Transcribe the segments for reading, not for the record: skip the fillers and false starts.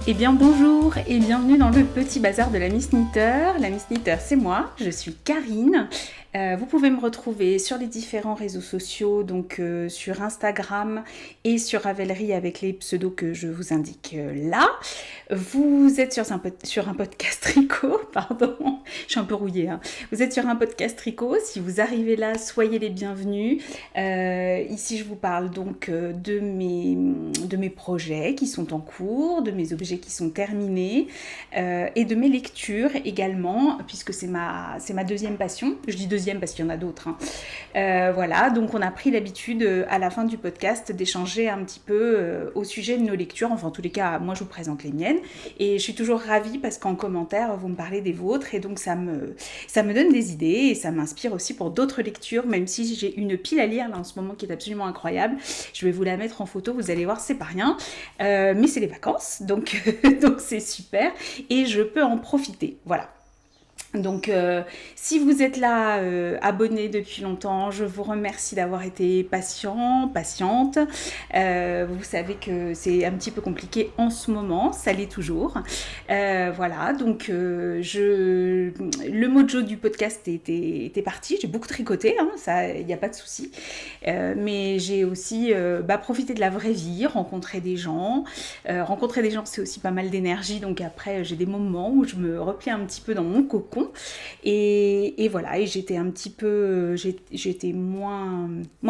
Eh bien bonjour et bienvenue dans le petit bazar de la Miss Knitter. La Miss Knitter c'est moi, je suis Karine. Vous pouvez me retrouver sur les différents réseaux sociaux, donc sur Instagram et sur Ravelry avec les pseudos que je vous indique là. Vous êtes sur un podcast tricot, pardon, je suis un peu rouillée. Hein. Vous êtes sur un podcast tricot, si vous arrivez là, soyez les bienvenus. Ici je vous parle donc de mes projets qui sont en cours, de mes objets qui sont terminés et de mes lectures également, puisque c'est ma deuxième passion. Je dis deuxième parce qu'il y en a d'autres. Hein. Voilà, donc on a pris l'habitude à la fin du podcast d'échanger un petit peu au sujet de nos lectures. Enfin, en tous les cas, moi je vous présente les miennes et je suis toujours ravie parce qu'en commentaire vous me parlez des vôtres et donc ça me donne des idées et ça m'inspire aussi pour d'autres lectures, même si j'ai une pile à lire là en ce moment qui est absolument incroyable. Je vais vous la mettre en photo, vous allez voir, c'est pas rien. Mais c'est les vacances, donc c'est super et je peux en profiter. Voilà. Donc si vous êtes là abonné depuis longtemps, je vous remercie d'avoir été patiente. Vous savez que c'est un petit peu compliqué en ce moment, ça l'est toujours. Voilà, donc le mojo du podcast était parti, j'ai beaucoup tricoté, hein, ça, il n'y a pas de souci. Mais j'ai aussi profité de la vraie vie, rencontrer des gens. Rencontrer des gens, c'est aussi pas mal d'énergie, donc après j'ai des moments où je me replie un petit peu dans mon cocon. Et voilà, et j'étais un petit peu, j'étais moins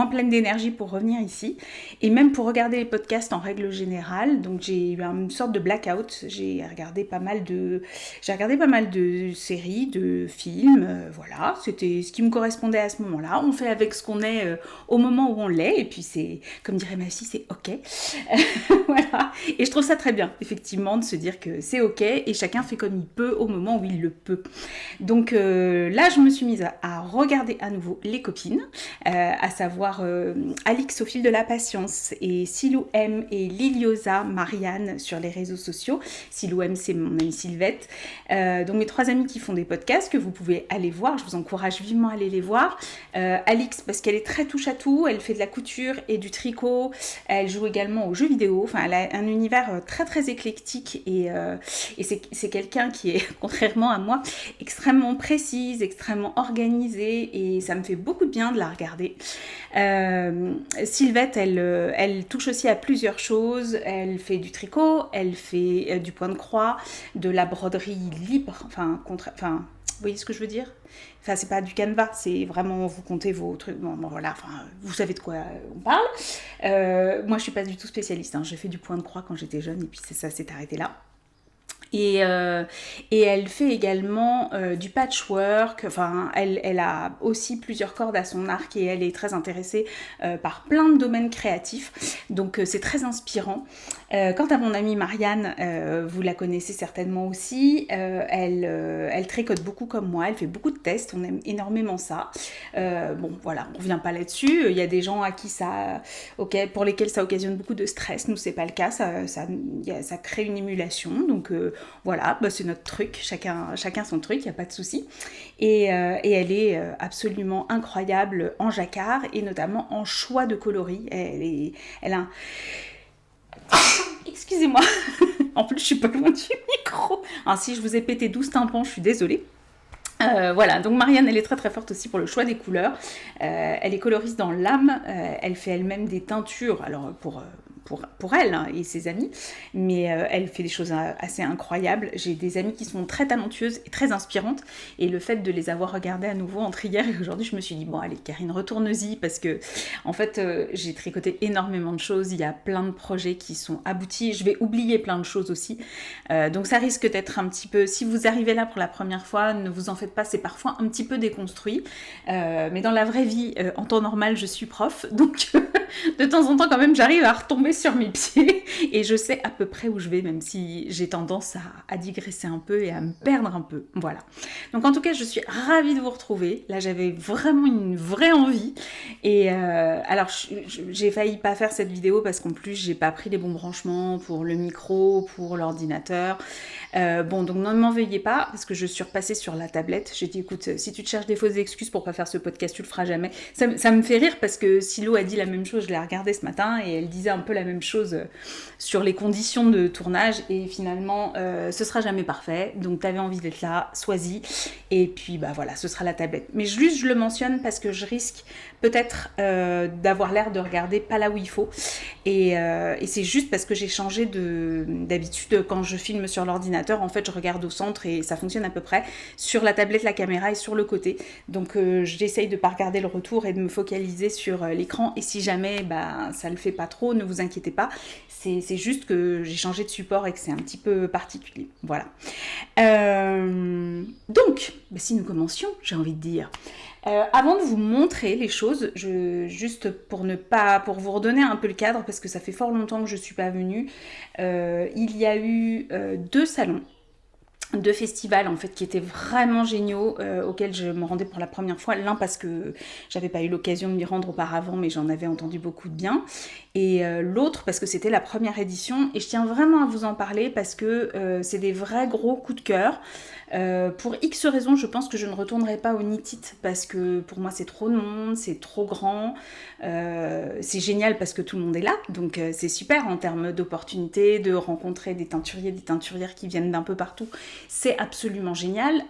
pleine d'énergie pour revenir ici, et même pour regarder les podcasts en règle générale. Donc j'ai eu une sorte de blackout, j'ai regardé pas mal de séries, de films, voilà, c'était ce qui me correspondait à ce moment-là. On fait avec ce qu'on est au moment où on l'est, et puis c'est, comme dirait ma fille, c'est ok. Voilà, et je trouve ça très bien, effectivement, de se dire que c'est ok, et chacun fait comme il peut au moment où il le peut. Donc là, je me suis mise à regarder à nouveau les copines, à savoir Alix au fil de la patience et Silou M et Liliosa Marianne sur les réseaux sociaux. Silou M, c'est mon amie Sylvette. Donc mes trois amies qui font des podcasts que vous pouvez aller voir, je vous encourage vivement à aller les voir. Alix, parce qu'elle est très touche à tout, elle fait de la couture et du tricot, elle joue également aux jeux vidéo, enfin elle a un univers très très éclectique et c'est quelqu'un qui est, contrairement à moi, extrêmement précise, extrêmement organisée et ça me fait beaucoup de bien de la regarder. Sylvette, elle touche aussi à plusieurs choses. Elle fait du tricot, elle fait du point de croix, de la broderie libre, enfin, vous voyez ce que je veux dire ? Enfin, c'est pas du canevas, c'est vraiment, vous comptez vos trucs, bon voilà, enfin, vous savez de quoi on parle. Moi, je suis pas du tout spécialiste, hein. J'ai fait du point de croix quand j'étais jeune et puis ça s'est arrêté là. Et elle fait également du patchwork, enfin elle a aussi plusieurs cordes à son arc et elle est très intéressée par plein de domaines créatifs, donc c'est très inspirant. Quant à mon amie Marianne, vous la connaissez certainement aussi, elle tricote beaucoup comme moi, elle fait beaucoup de tests, on aime énormément ça. Bon voilà, on revient pas là-dessus, il y a des gens à qui pour lesquels ça occasionne beaucoup de stress, nous c'est pas le cas, ça crée une émulation, donc voilà, c'est notre truc, chacun son truc, il n'y a pas de souci. Et elle est absolument incroyable en jacquard et notamment en choix de coloris. Elle a un... Excusez-moi, en plus je suis pas loin du micro. Alors, si je vous ai pété 12 tympans, je suis désolée. Voilà, donc Marianne, elle est très très forte aussi pour le choix des couleurs. Elle est coloriste dans l'âme, elle fait elle-même des teintures, alors pour elle hein, et ses amis, mais elle fait des choses assez incroyables. J'ai des amies qui sont très talentueuses et très inspirantes, et le fait de les avoir regardées à nouveau entre hier et aujourd'hui, je me suis dit, bon allez Karine, retourne-y, parce que en fait j'ai tricoté énormément de choses, il y a plein de projets qui sont aboutis, je vais oublier plein de choses aussi, donc ça risque d'être un petit peu, si vous arrivez là pour la première fois, ne vous en faites pas, c'est parfois un petit peu déconstruit, mais dans la vraie vie, en temps normal, je suis prof, donc de temps en temps quand même j'arrive à retomber sur mes pieds et je sais à peu près où je vais, même si j'ai tendance à digresser un peu et à me perdre un peu, voilà. Donc en tout cas, je suis ravie de vous retrouver, là j'avais vraiment une vraie envie, et alors j'ai failli pas faire cette vidéo parce qu'en plus j'ai pas pris les bons branchements pour le micro, pour l'ordinateur, bon donc ne m'en veuillez pas parce que je suis repassée sur la tablette, j'ai dit écoute, si tu te cherches des fausses excuses pour pas faire ce podcast, tu le feras jamais. Ça me fait rire parce que Silo a dit la même chose, je l'ai regardée ce matin et elle disait un peu la même chose sur les conditions de tournage et finalement ce sera jamais parfait, donc t'avais envie d'être là, sois-y et puis bah voilà, ce sera la tablette. Mais juste je le mentionne parce que je risque peut-être d'avoir l'air de regarder pas là où il faut et c'est juste parce que j'ai changé d'habitude. Quand je filme sur l'ordinateur, en fait je regarde au centre et ça fonctionne à peu près. Sur la tablette, la caméra est sur le côté, donc j'essaye de pas regarder le retour et de me focaliser sur l'écran, et si jamais bah, ça le fait pas trop, ne vous inquiétez pas, c'est juste que j'ai changé de support et que c'est un petit peu particulier, voilà. Donc, bah, si nous commencions, j'ai envie de dire, avant de vous montrer les choses, juste pour vous redonner un peu le cadre, parce que ça fait fort longtemps que je suis pas venue, il y a eu 2 salons, 2 festivals en fait qui étaient vraiment géniaux, auxquels je me rendais pour la première fois. L'un parce que j'avais pas eu l'occasion de m'y rendre auparavant, mais j'en avais entendu beaucoup de bien, et l'autre parce que c'était la première édition, et je tiens vraiment à vous en parler parce que c'est des vrais gros coups de cœur. Pour X raisons, je pense que je ne retournerai pas au Knit It parce que pour moi c'est trop de monde, c'est trop grand. C'est génial parce que tout le monde est là, donc c'est super en termes d'opportunités, de rencontrer des teinturiers, des teinturières qui viennent d'un peu partout. C'est absolument génial.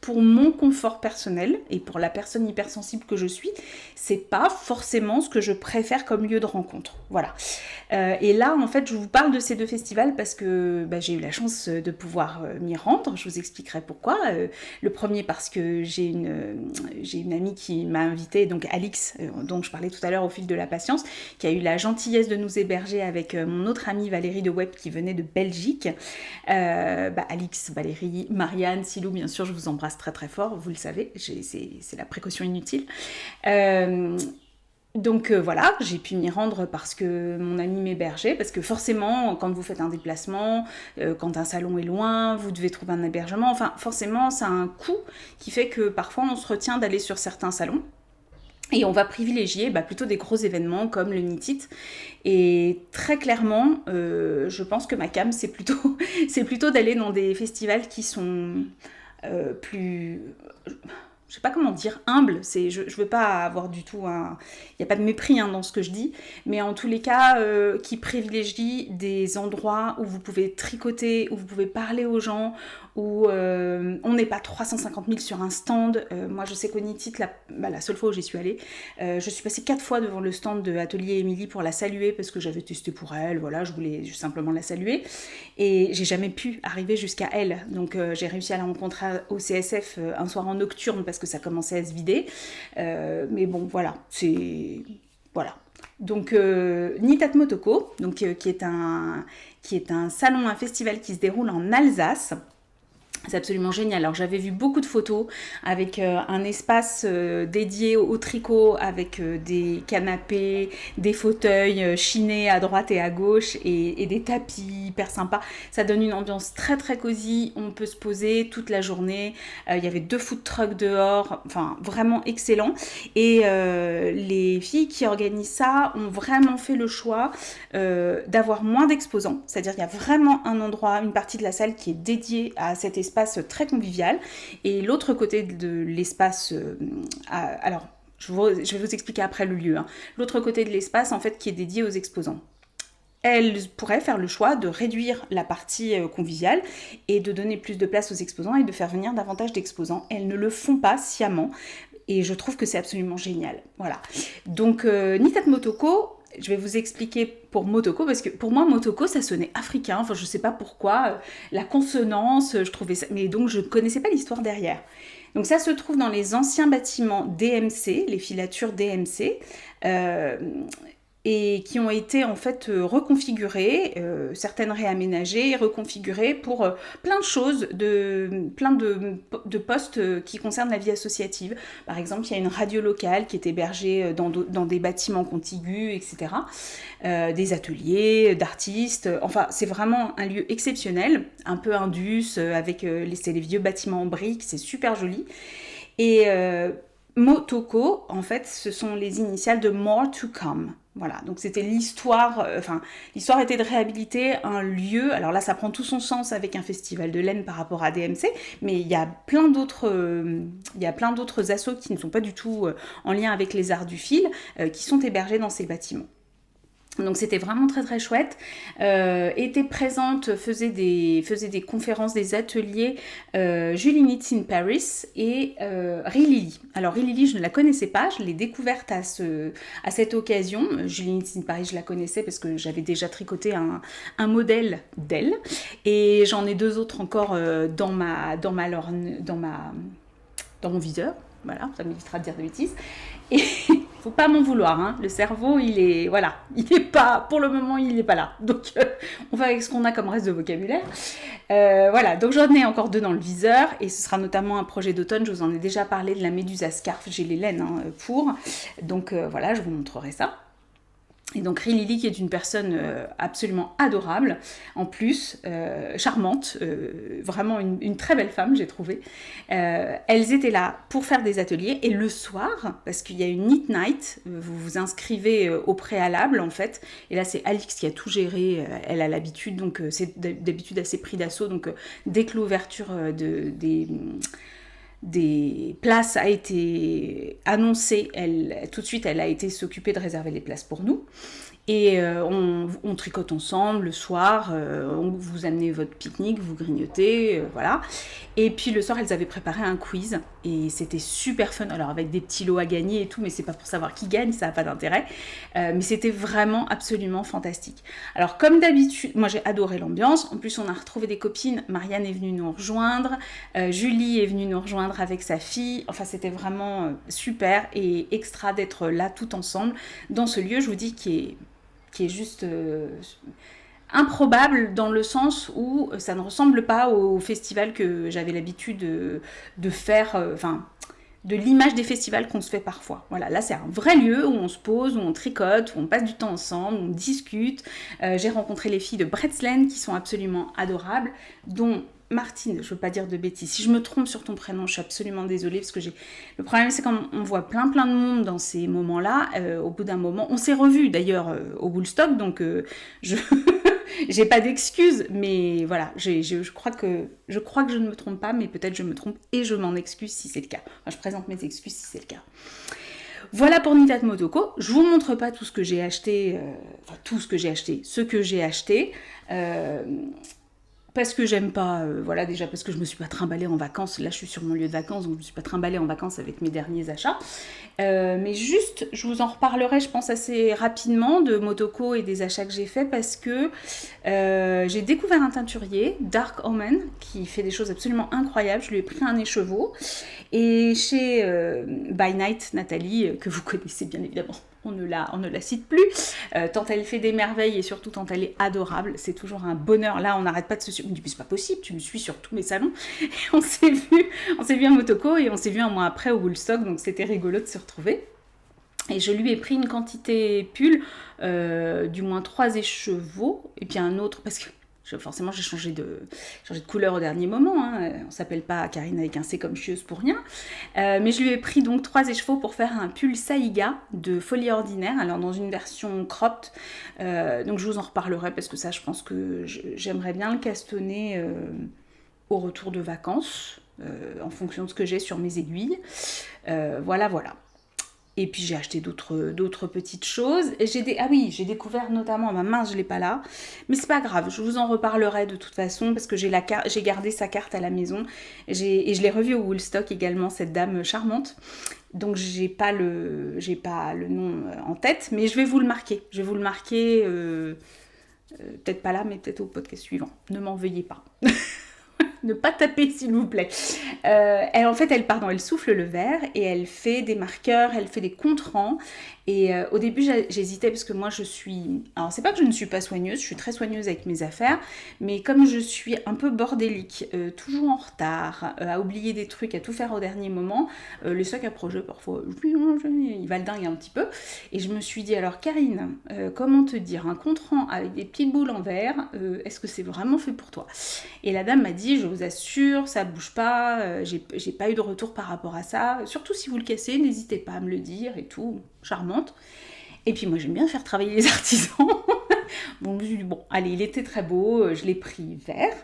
Pour mon confort personnel et pour la personne hypersensible que je suis, c'est pas forcément ce que je préfère comme lieu de rencontre. Voilà. Et là, en fait, je vous parle de ces 2 festivals parce que bah, j'ai eu la chance de pouvoir m'y rendre. Je vous expliquerai pourquoi. Le premier parce que j'ai une amie qui m'a invitée, donc Alix, dont je parlais tout à l'heure au fil de la patience, qui a eu la gentillesse de nous héberger avec mon autre amie Valérie de Web qui venait de Belgique. Alix, Valérie, Marianne, Silou, bien sûr, je vous embrasse très très fort, vous le savez, c'est la précaution inutile. Donc voilà, j'ai pu m'y rendre parce que mon ami m'hébergeait, parce que forcément, quand vous faites un déplacement, quand un salon est loin, vous devez trouver un hébergement, enfin forcément, ça a un coût qui fait que parfois on se retient d'aller sur certains salons. Et on va privilégier plutôt des gros événements comme le Knit It. Et très clairement, je pense que ma came, c'est plutôt d'aller dans des festivals qui sont plus... je sais pas comment dire, humble, je veux pas avoir du tout il n'y a pas de mépris dans ce que je dis, mais en tous les cas, qui privilégie des endroits où vous pouvez tricoter, où vous pouvez parler aux gens, où on n'est pas 350 000 sur un stand. Moi je sais qu'au Knit It, la seule fois où j'y suis allée, je suis passée 4 fois devant le stand de Atelier Émilie pour la saluer, parce que j'avais testé pour elle, voilà, je voulais simplement la saluer, et j'ai jamais pu arriver jusqu'à elle, donc j'ai réussi à la rencontrer au CSF un soir en nocturne, parce que ça commençait à se vider, mais bon voilà, voilà. Donc Knit at Motoko, donc, qui est un salon, un festival qui se déroule en Alsace. C'est absolument génial. Alors j'avais vu beaucoup de photos avec un espace dédié au tricot, avec des canapés, des fauteuils chinés à droite et à gauche, et des tapis hyper sympas. Ça donne une ambiance très très cosy, on peut se poser toute la journée. Il y avait 2 food trucks dehors, enfin vraiment excellent. Et les filles qui organisent ça ont vraiment fait le choix d'avoir moins d'exposants. C'est-à-dire qu'il y a vraiment un endroit, une partie de la salle qui est dédiée à cet espace très convivial, et l'autre côté de l'espace, alors je vais vous expliquer après le lieu, l'autre côté de l'espace en fait qui est dédié aux exposants. Elles pourraient faire le choix de réduire la partie conviviale et de donner plus de place aux exposants et de faire venir davantage d'exposants. Elles ne le font pas sciemment, et je trouve que c'est absolument génial. Voilà. Donc Knit at Motoko, je vais vous expliquer pour Motoko, parce que pour moi Motoko ça sonnait africain, enfin je sais pas pourquoi, la consonance, je trouvais ça, mais donc je ne connaissais pas l'histoire derrière. Donc ça se trouve dans les anciens bâtiments DMC, les filatures DMC, et qui ont été en fait reconfigurées, certaines réaménagées, reconfigurées pour plein de choses, plein de postes qui concernent la vie associative. Par exemple, il y a une radio locale qui est hébergée dans des bâtiments contigus, etc. Des ateliers d'artistes, enfin c'est vraiment un lieu exceptionnel, un peu indus, avec c'est les vieux bâtiments en briques, c'est super joli. Et Motoko, en fait, ce sont les initiales de More to Come. Voilà, donc c'était l'histoire, l'histoire était de réhabiliter un lieu, alors là ça prend tout son sens avec un festival de laine par rapport à DMC, mais il y a plein d'autres assos qui ne sont pas du tout en lien avec les arts du fil, qui sont hébergés dans ces bâtiments. Donc c'était vraiment très très chouette. Était présente, faisait des conférences, des ateliers Julie Nitz in Paris et Rilili. Alors Rilili, je ne la connaissais pas, je l'ai découverte à cette occasion. Julie Nitz in Paris, je la connaissais parce que j'avais déjà tricoté un modèle d'elle. Et j'en ai 2 autres encore dans mon viseur. Voilà, ça m'évitera de dire des bêtises. Et faut pas m'en vouloir, hein. Le cerveau, il est pas, pour le moment, il n'est pas là. Donc, on va avec ce qu'on a comme reste de vocabulaire. Voilà, donc j'en ai encore 2 dans le viseur, et ce sera notamment un projet d'automne. Je vous en ai déjà parlé de la Médusa Scarf, j'ai les laines pour. Donc voilà, je vous montrerai ça. Et donc Rilili qui est une personne absolument adorable, en plus charmante, vraiment une très belle femme j'ai trouvé. Elles étaient là pour faire des ateliers et le soir, parce qu'il y a une Knit Night, vous vous inscrivez au préalable en fait, et là c'est Alix qui a tout géré, elle a l'habitude, donc c'est d'habitude assez pris d'assaut, donc dès que l'ouverture des places a été annoncée, tout de suite elle a été s'occuper de réserver les places pour nous. Et on tricote ensemble le soir, vous amenez votre pique-nique, vous grignotez, voilà. Et puis le soir, elles avaient préparé un quiz et c'était super fun. Alors avec des petits lots à gagner et tout, mais c'est pas pour savoir qui gagne, ça n'a pas d'intérêt. Mais c'était vraiment absolument fantastique. Alors comme d'habitude, moi j'ai adoré l'ambiance. En plus, on a retrouvé des copines. Marianne est venue nous rejoindre, Julie est venue nous rejoindre avec sa fille. Enfin, c'était vraiment super et extra d'être là tout ensemble dans ce lieu, je vous dis, qui est juste improbable dans le sens où ça ne ressemble pas au festival que j'avais l'habitude de faire, de l'image des festivals qu'on se fait parfois. Voilà, là c'est un vrai lieu où on se pose, où on tricote, où on passe du temps ensemble, où on discute. J'ai rencontré les filles de Bretzlen qui sont absolument adorables, dont Martine, je ne veux pas dire de bêtises. Si je me trompe sur ton prénom, je suis absolument désolée parce que le problème, c'est quand on voit plein de monde dans ces moments-là, au bout d'un moment, on s'est revus d'ailleurs au Woolstock, donc je j'ai pas d'excuses, mais voilà, je crois que je ne me trompe pas, mais peut-être je me trompe et je m'en excuse si c'est le cas. Enfin, je présente mes excuses si c'est le cas. Voilà pour Knit at Motoko. Je vous montre pas tout ce que j'ai acheté, ce que j'ai acheté. Parce que j'aime pas, voilà, déjà parce que je me suis pas trimballée en vacances, là je suis sur mon lieu de vacances, donc je me suis pas trimballée en vacances avec mes derniers achats, mais juste, je vous en reparlerai, je pense, assez rapidement de Motoko et des achats que j'ai faits, parce que j'ai découvert un teinturier, Dark Omen, qui fait des choses absolument incroyables. Je lui ai pris un écheveau, et chez By Night, Nathalie, que vous connaissez bien évidemment, on ne la cite plus, tant elle fait des merveilles et surtout tant elle est adorable, c'est toujours un bonheur. Là on n'arrête pas de se suivre, on me dit mais c'est pas possible, tu me suis sur tous mes salons, et on s'est vu à Motoko et on s'est vu un mois après au Woolstock, donc c'était rigolo de se retrouver. Et je lui ai pris une quantité pull, du moins 3 écheveaux, et puis un autre, parce que forcément j'ai changé de couleur au dernier moment, hein. On s'appelle pas Karine avec un C comme chieuse pour rien, mais je lui ai pris donc 3 écheveaux pour faire un pull Saïga de Folie Ordinaire, alors dans une version cropped, donc je vous en reparlerai parce que ça je pense que j'aimerais bien le castonner au retour de vacances, en fonction de ce que j'ai sur mes aiguilles, voilà. Et puis j'ai acheté d'autres petites choses. Et j'ai découvert notamment, mince, je l'ai pas là, mais c'est pas grave, je vous en reparlerai de toute façon parce que j'ai gardé sa carte à la maison et je l'ai revue au Woolstock également, cette dame charmante. Donc j'ai pas le nom en tête, mais je vais vous le marquer. Peut-être pas là, mais peut-être au podcast suivant. Ne m'en veuillez pas. Ne pas taper s'il vous plaît. Elle souffle le verre et elle fait des marqueurs, elle fait des contre-rangs Et au début, j'hésitais parce que moi, alors, c'est pas que je ne suis pas soigneuse, je suis très soigneuse avec mes affaires, mais comme je suis un peu bordélique, toujours en retard, à oublier des trucs, à tout faire au dernier moment, les sacs à projet, parfois, ils valdinguent un petit peu. Et je me suis dit, alors Karine, comment te dire, un compte-rang avec des petites boules en verre, est-ce que c'est vraiment fait pour toi? Et la dame m'a dit, je vous assure, ça bouge pas, j'ai pas eu de retour par rapport à ça, surtout si vous le cassez, n'hésitez pas à me le dire et tout, charmante. Et puis moi j'aime bien faire travailler les artisans. Bon, je me suis dit, bon, allez, il était très beau, je l'ai pris vert.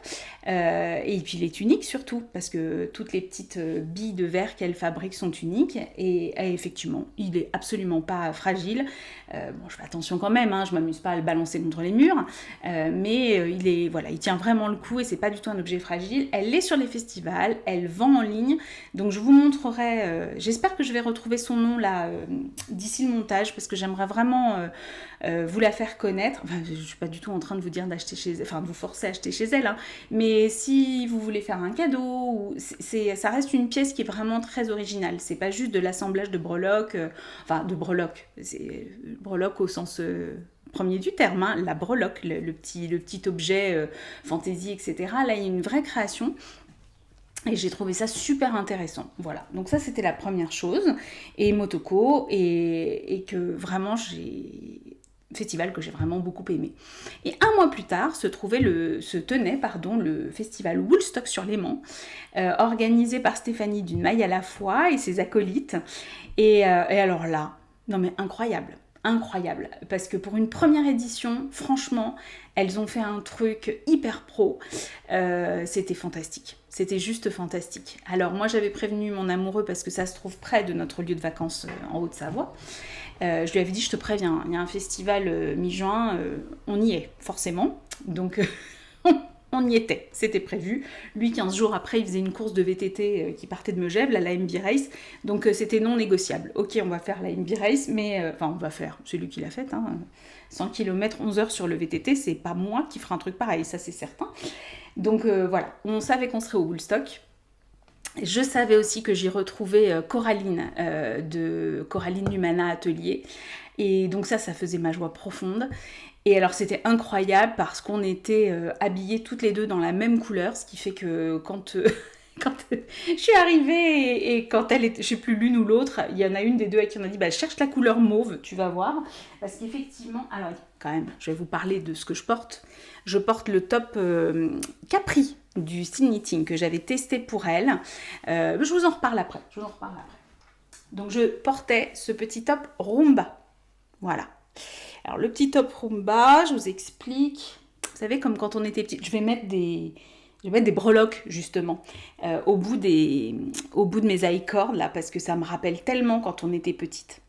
Et puis il est unique surtout, parce que toutes les petites billes de verre qu'elle fabrique sont uniques. Et effectivement, il est absolument pas fragile. Bon, je fais attention quand même, je m'amuse pas à le balancer contre les murs. Mais il tient vraiment le coup et c'est pas du tout un objet fragile. Elle est sur les festivals, elle vend en ligne. Donc je vous montrerai, j'espère que je vais retrouver son nom là d'ici le montage, parce que j'aimerais vraiment vous la faire connaître. Enfin, je suis pas du tout en train de vous dire d'acheter chez elle, enfin de vous forcer à acheter chez elle, mais si vous voulez faire un cadeau, ça reste une pièce qui est vraiment très originale. C'est pas juste de l'assemblage de breloques, c'est breloque au sens premier du terme, la breloque, le petit objet fantaisie, etc. Là, il y a une vraie création. Et j'ai trouvé ça super intéressant. Voilà. Donc ça, c'était la première chose. Et Motoko, et que vraiment, festival que j'ai vraiment beaucoup aimé. Et un mois plus tard se tenait le festival Woolstock sur Léman, organisé par Stéphanie d'une Maille à la fois et ses acolytes. Et alors là, non mais incroyable, parce que pour une première édition, franchement, elles ont fait un truc hyper pro, c'était fantastique. C'était juste fantastique. Alors moi j'avais prévenu mon amoureux parce que ça se trouve près de notre lieu de vacances en Haute-Savoie. Je lui avais dit, je te préviens, il y a un festival mi-juin, on y est, forcément. Donc, on y était, c'était prévu. Lui, 15 jours après, il faisait une course de VTT qui partait de Megève, la MB Race. Donc, c'était non négociable. Ok, on va faire la MB Race, mais... on va faire, c'est lui qui l'a faite. 100 km, 11 heures sur le VTT, c'est pas moi qui ferai un truc pareil, ça c'est certain. Donc, voilà, on savait qu'on serait au Woolstock. Je savais aussi que j'y retrouvais Coraline de Coraline Lumana Atelier. Et donc ça faisait ma joie profonde. Et alors c'était incroyable parce qu'on était habillées toutes les deux dans la même couleur, ce qui fait que quand je suis arrivée et quand elle était, je sais plus l'une ou l'autre, il y en a une des deux à qui on a dit cherche la couleur mauve, tu vas voir. Parce qu'effectivement, alors quand même, je vais vous parler de ce que je porte. Je porte le top Capri du style knitting que j'avais testé pour elle. Je vous en reparle après. Donc je portais ce petit top Rumba. Voilà. Alors le petit top Rumba, je vous explique. Vous savez, comme quand on était petit, je vais mettre des breloques justement au bout de mes high-cords là, parce que ça me rappelle tellement quand on était petite.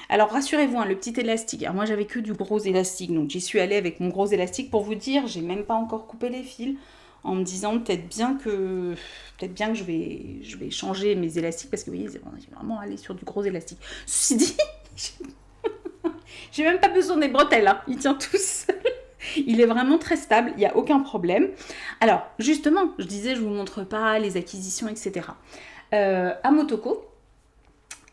Alors rassurez-vous, le petit élastique. Alors moi j'avais que du gros élastique, donc j'y suis allée avec mon gros élastique pour vous dire, j'ai même pas encore coupé les fils en me disant peut-être bien que je vais changer mes élastiques parce que vous voyez, j'ai vraiment allé sur du gros élastique. Ceci dit, j'ai même pas besoin des bretelles, il tient tout seul. Il est vraiment très stable, il n'y a aucun problème. Alors, justement, je disais, je ne vous montre pas les acquisitions, etc. À Motoko,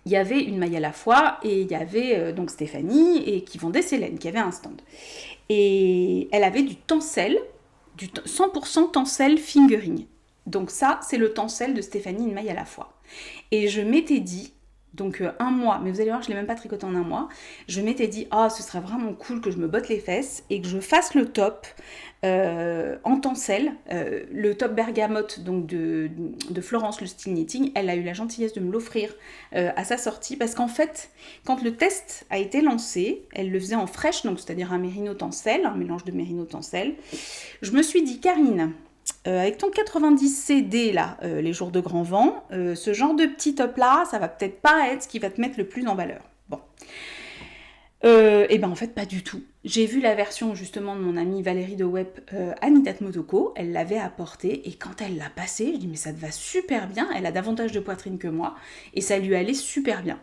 il y avait une maille à la fois et il y avait donc Stéphanie et qui vendait ses laines, qui avait un stand. Et elle avait du tencel, du 100% tencel fingering. Donc ça, c'est le tencel de Stéphanie, une maille à la fois. Et je m'étais dit, donc un mois, mais vous allez voir, je ne l'ai même pas tricoté en un mois, je m'étais dit, ce serait vraiment cool que je me botte les fesses et que je fasse le top en tencel, le top bergamote donc de Florence, le style knitting. Elle a eu la gentillesse de me l'offrir à sa sortie, parce qu'en fait, quand le test a été lancé, elle le faisait en fresh, donc c'est-à-dire un mérino tencel, un mélange de mérino tencel. Je me suis dit, Karine, avec ton 90 CD là, les jours de grand vent, ce genre de petit top là, ça va peut-être pas être ce qui va te mettre le plus en valeur. Bon. Et ben en fait pas du tout. J'ai vu la version justement de mon amie Valérie de Web Anitat Motoko, elle l'avait apportée et quand elle l'a passée, je dis mais ça te va super bien, elle a davantage de poitrine que moi et ça lui allait super bien.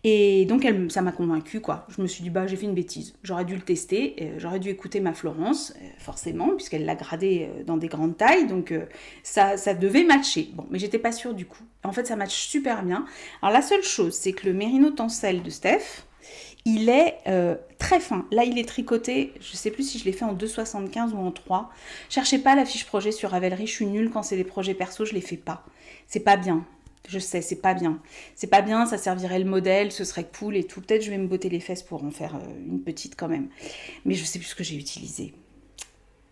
Et donc ça m'a convaincue quoi. Je me suis dit j'ai fait une bêtise, j'aurais dû le tester, j'aurais dû écouter ma Florence, forcément, puisqu'elle l'a gradé dans des grandes tailles, donc ça devait matcher. Bon, mais j'étais pas sûre du coup. En fait ça matche super bien. Alors la seule chose, c'est que le mérino tencel de Steph, Il est très fin. Là, il est tricoté, je ne sais plus si je l'ai fait en 2,75 ou en 3. Cherchez pas la fiche projet sur Ravelry, je suis nulle quand c'est des projets perso, je les fais pas. C'est pas bien. Je sais, c'est pas bien. C'est pas bien, ça servirait le modèle, ce serait cool et tout. Peut-être je vais me botter les fesses pour en faire une petite quand même. Mais je sais plus ce que j'ai utilisé.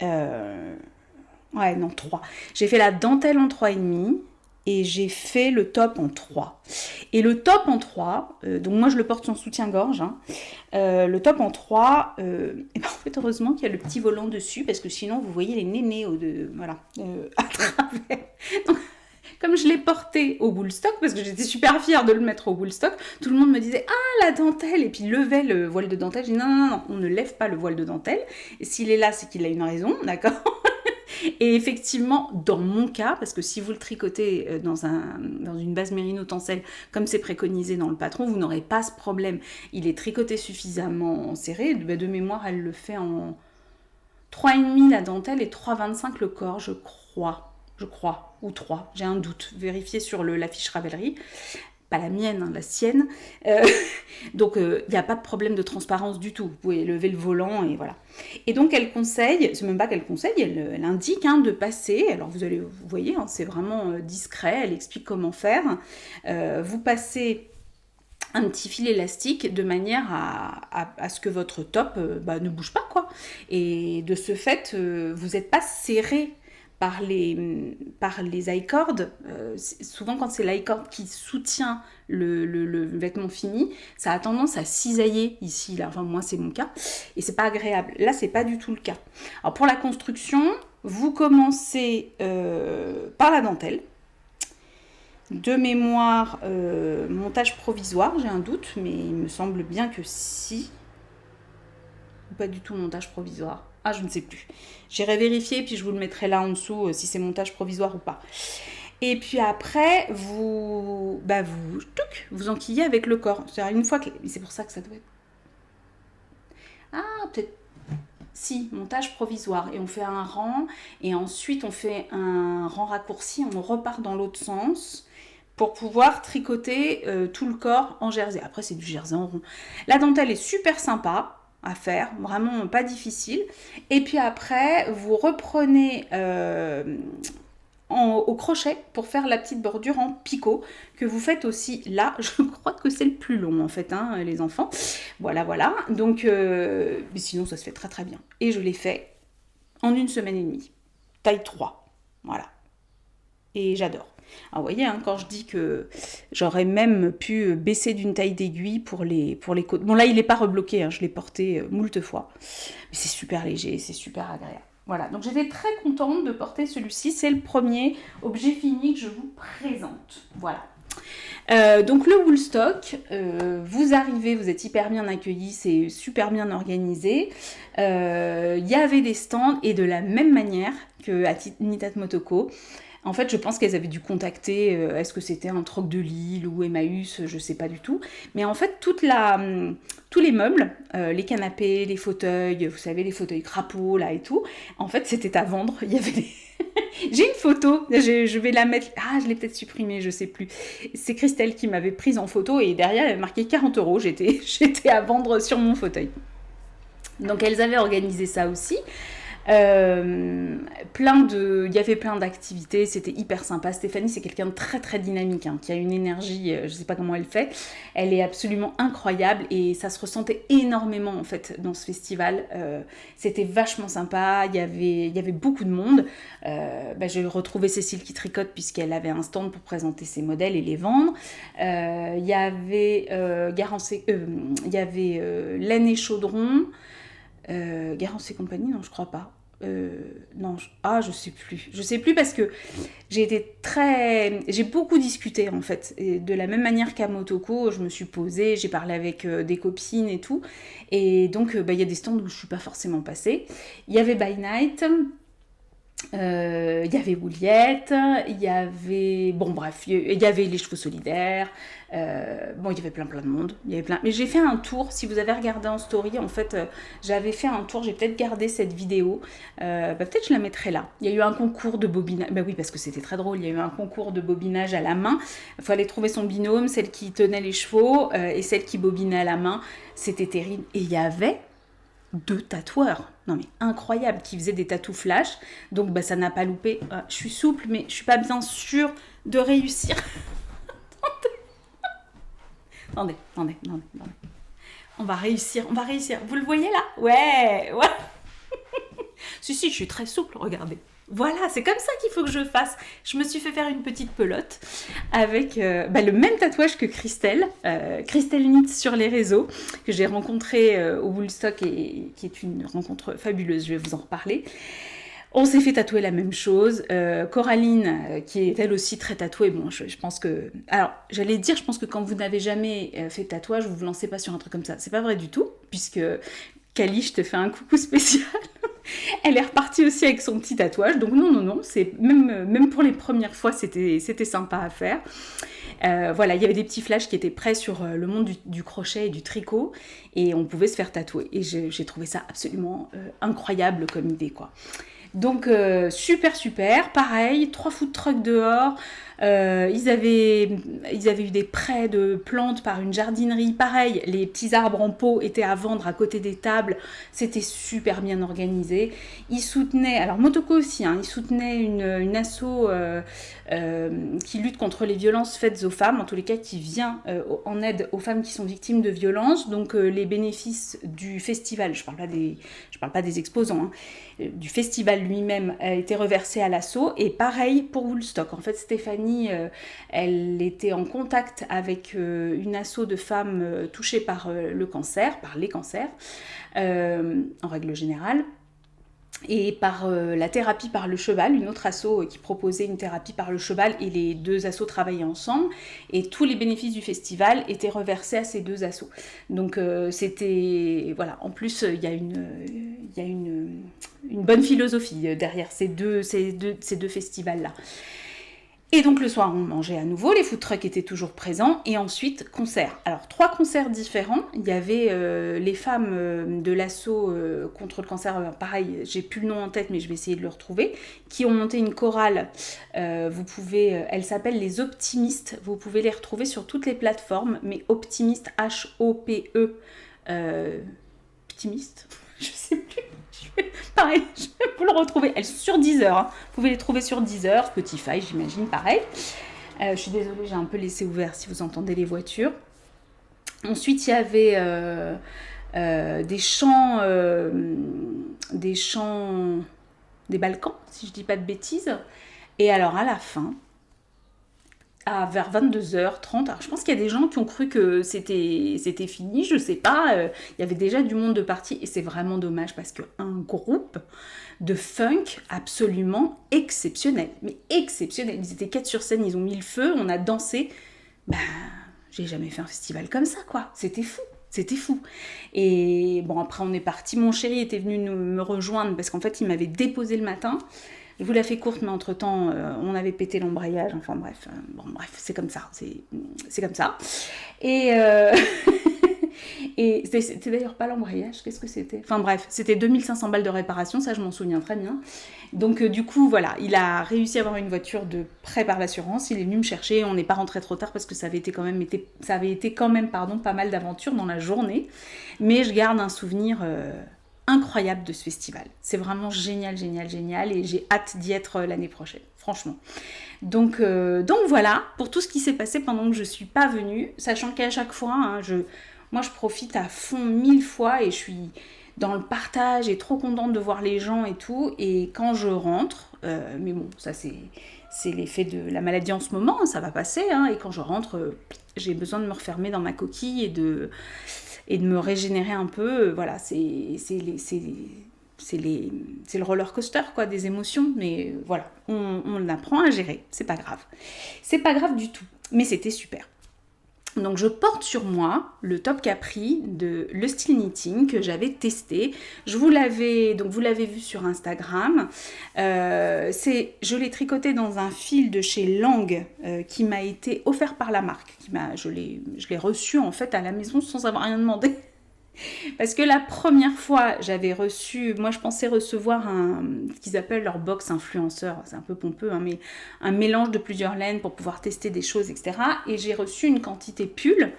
Ouais, non, 3. J'ai fait la dentelle en 3,5 et j'ai fait le top en 3. Et le top en 3, donc moi je le porte sans soutien-gorge, hein. Le top en 3, et ben en fait heureusement qu'il y a le petit volant dessus parce que sinon vous voyez les nénés voilà, à travers. Donc, comme je l'ai porté au Woolstock, parce que j'étais super fière de le mettre au Woolstock, tout le monde me disait « Ah, la dentelle !» et puis levait le voile de dentelle. J'ai dit « Non, on ne lève pas le voile de dentelle. Et s'il est là, c'est qu'il a une raison, d'accord ?» Et effectivement, dans mon cas, parce que si vous le tricotez dans une base mérino tencel, comme c'est préconisé dans le patron, vous n'aurez pas ce problème. Il est tricoté suffisamment serré. De mémoire, elle le fait en 3,5 la dentelle et 3,25 le corps, je crois, ou 3, j'ai un doute. Vérifiez sur la fiche Ravelry. Pas la mienne, hein, la sienne. Donc, il n'y a pas de problème de transparence du tout. Vous pouvez lever le volant et voilà. Et donc, elle conseille, c'est même pas qu'elle conseille, elle indique de passer. Alors, vous voyez, hein, c'est vraiment discret. Elle explique comment faire. Vous passez un petit fil élastique de manière à ce que votre top ne bouge pas, quoi. Et de ce fait, vous n'êtes pas serré par les I-cords. Souvent quand c'est l'i-cord qui soutient le vêtement fini, ça a tendance à cisailler ici, là. Enfin moi c'est mon cas, et c'est pas agréable. Là c'est pas du tout le cas. Alors pour la construction, vous commencez par la dentelle. De mémoire, montage provisoire, j'ai un doute, mais il me semble bien que si. Pas du tout montage provisoire. Ah, je ne sais plus. J'irai vérifier, puis je vous le mettrai là en dessous, si c'est montage provisoire ou pas. Et puis après, vous enquillez avec le corps. C'est-à-dire une fois que... C'est pour ça que ça doit être... Ah, peut-être... Si, montage provisoire. Et on fait un rang, et ensuite on fait un rang raccourci, on repart dans l'autre sens pour pouvoir tricoter tout le corps en jersey. Après, c'est du jersey en rond. La dentelle est super sympa à faire, vraiment pas difficile. Et puis après, vous reprenez au crochet pour faire la petite bordure en picot que vous faites aussi là. Je crois que c'est le plus long en fait, hein, les enfants. Voilà. Donc, mais sinon ça se fait très très bien. Et je l'ai fait en 1 semaine et demie. Taille 3. Voilà. Et j'adore. Alors, vous voyez, hein, quand je dis que j'aurais même pu baisser d'une taille d'aiguille pour les côtes. Bon, là, il n'est pas rebloqué, hein, je l'ai porté moult fois. Mais c'est super léger, c'est super agréable. Voilà, donc j'étais très contente de porter celui-ci. C'est le premier objet fini que je vous présente. Voilà. Donc le Woolstock, vous arrivez, vous êtes hyper bien accueillis, c'est super bien organisé. Il y avait des stands et de la même manière que à Nitat Motoko. En fait, je pense qu'elles avaient dû contacter, est-ce que c'était un troc de Lille ou Emmaüs, je sais pas du tout. Mais en fait, tous les meubles, les canapés, les fauteuils, vous savez, les fauteuils crapauds là et tout, en fait, c'était à vendre. Il y avait des... J'ai une photo, je vais la mettre... Ah, je l'ai peut-être supprimée, je sais plus. C'est Christelle qui m'avait prise en photo et derrière, elle avait marqué 40 €. J'étais à vendre sur mon fauteuil. Donc, elles avaient organisé ça aussi. Il y avait plein d'activités, c'était hyper sympa. Stéphanie, c'est quelqu'un de très très dynamique, hein, qui a une énergie, je sais pas comment elle fait, elle est absolument incroyable et ça se ressentait énormément en fait dans ce festival. C'était vachement sympa, il y avait beaucoup de monde. J'ai retrouvé Cécile qui tricote puisqu'elle avait un stand pour présenter ses modèles et les vendre. Il y avait Laine et Chaudron. Garance et compagnie, non, je crois pas. Je sais plus parce que j'ai beaucoup discuté en fait. Et de la même manière qu'à Motoko, je me suis posée, j'ai parlé avec des copines et tout. Et donc, il y a des stands où je suis pas forcément passée. Il y avait By Night. Il y avait Ouliette, il y avait... Bon bref, il y avait les chevaux solidaires, bon il y avait plein de monde, il y avait plein... Mais j'ai fait un tour, si vous avez regardé en story, en fait j'avais fait un tour, j'ai peut-être gardé cette vidéo, peut-être je la mettrai là. Il y a eu un concours de bobinage, oui parce que c'était très drôle, il y a eu un concours de bobinage à la main, il fallait trouver son binôme, celle qui tenait les chevaux et celle qui bobinait à la main, c'était terrible. Et il y avait 2 tatoueurs, non mais incroyable, qui faisaient des tatous flash, donc ça n'a pas loupé. Je suis souple, mais je suis pas bien sûre de réussir. Attendez. On va réussir. Vous le voyez là? Ouais. Si, je suis très souple, regardez. Voilà, c'est comme ça qu'il faut que je fasse. Je me suis fait faire une petite pelote avec le même tatouage que Christelle, Christelle Nitz sur les réseaux, que j'ai rencontrée au Woolstock et qui est une rencontre fabuleuse, je vais vous en reparler. On s'est fait tatouer la même chose. Coraline, qui est elle aussi très tatouée, bon, je pense que... Alors, j'allais dire, je pense que quand vous n'avez jamais fait de tatouage, vous vous lancez pas sur un truc comme ça. C'est pas vrai du tout, puisque Kali, je te fais un coucou spécial. Elle est repartie aussi avec son petit tatouage, donc non, c'est même pour les premières fois, c'était sympa à faire. Voilà, il y avait des petits flashs qui étaient prêts sur le monde du crochet et du tricot, et on pouvait se faire tatouer. Et j'ai trouvé ça absolument incroyable comme idée, quoi. Donc super, pareil, 3 food trucks dehors, ils avaient eu des prêts de plantes par une jardinerie, pareil, les petits arbres en pot étaient à vendre à côté des tables, c'était super bien organisé. Ils soutenaient, alors Motoko aussi, ils soutenaient une asso qui lutte contre les violences faites aux femmes, en tous les cas qui vient en aide aux femmes qui sont victimes de violences, donc les bénéfices du festival, je parle pas des exposants, du festival lui-même a été reversé à l'asso, et pareil pour Woolstock. En fait, Stéphanie, elle était en contact avec une asso de femmes touchées par les cancers, en règle générale, et par la thérapie par le cheval, une autre asso qui proposait une thérapie par le cheval, et les 2 assos travaillaient ensemble, et tous les bénéfices du festival étaient reversés à ces 2 assos. Donc c'était... Voilà, en plus il y a une bonne philosophie derrière ces deux festivals-là. Et donc le soir, on mangeait à nouveau, les food trucks étaient toujours présents, et ensuite, concert. Alors, 3 concerts différents. Il y avait les femmes de l'assaut contre le cancer, pareil, j'ai plus le nom en tête, mais je vais essayer de le retrouver, qui ont monté une chorale. Elle s'appelle les Optimistes, vous pouvez les retrouver sur toutes les plateformes, mais Optimistes, H-O-P-E, Optimiste, je sais plus. Pareil, je vais vous le retrouver. Elles sont sur Deezer. Vous pouvez les trouver sur Deezer, Spotify, j'imagine, pareil. Je suis désolée, j'ai un peu laissé ouvert si vous entendez les voitures. Ensuite, il y avait des chants, des Balkans, si je dis pas de bêtises. Et alors, à la fin, vers 22h30. Alors, je pense qu'il y a des gens qui ont cru que c'était fini, je sais pas. Il y avait déjà du monde de partie, et c'est vraiment dommage parce qu'un groupe de funk absolument exceptionnel. Mais exceptionnel. Ils étaient 4 sur scène, ils ont mis le feu, on a dansé. J'ai jamais fait un festival comme ça, quoi. C'était fou. Et bon, après on est parti. Mon chéri était venu me rejoindre parce qu'en fait il m'avait déposé le matin. Je vous la fais courte, mais entre-temps, on avait pété l'embrayage. Enfin bref, c'est comme ça. C'est comme ça. Et, et c'était d'ailleurs pas l'embrayage, qu'est-ce que c'était? Enfin bref, c'était 2500 balles de réparation, ça je m'en souviens très bien. Donc du coup, voilà, il a réussi à avoir une voiture de prêt par l'assurance. Il est venu me chercher, on n'est pas rentré trop tard parce que ça avait été quand même pas mal d'aventures dans la journée. Mais je garde un souvenir... incroyable de ce festival. C'est vraiment génial, et j'ai hâte d'y être l'année prochaine, franchement. Donc voilà, pour tout ce qui s'est passé pendant que je suis pas venue, sachant qu'à chaque fois, moi je profite à fond 1000 fois et je suis dans le partage et trop contente de voir les gens et tout, et quand je rentre, mais bon, ça c'est l'effet de la maladie en ce moment, ça va passer, et quand je rentre, j'ai besoin de me refermer dans ma coquille et de me régénérer un peu. Voilà, c'est le roller coaster, quoi, des émotions, mais voilà, on apprend à gérer, c'est pas grave du tout, mais c'était super. Donc je porte sur moi le top Capri de Le Style Knitting que j'avais testé. Vous l'avez vu sur Instagram. Je l'ai tricoté dans un fil de chez Lang qui m'a été offert par la marque. Je l'ai reçu en fait à la maison sans avoir rien demandé. Parce que la première fois, j'avais reçu, moi je pensais recevoir ce qu'ils appellent leur box influenceur, c'est un peu pompeux, hein, mais un mélange de plusieurs laines pour pouvoir tester des choses, etc. Et j'ai reçu une quantité pull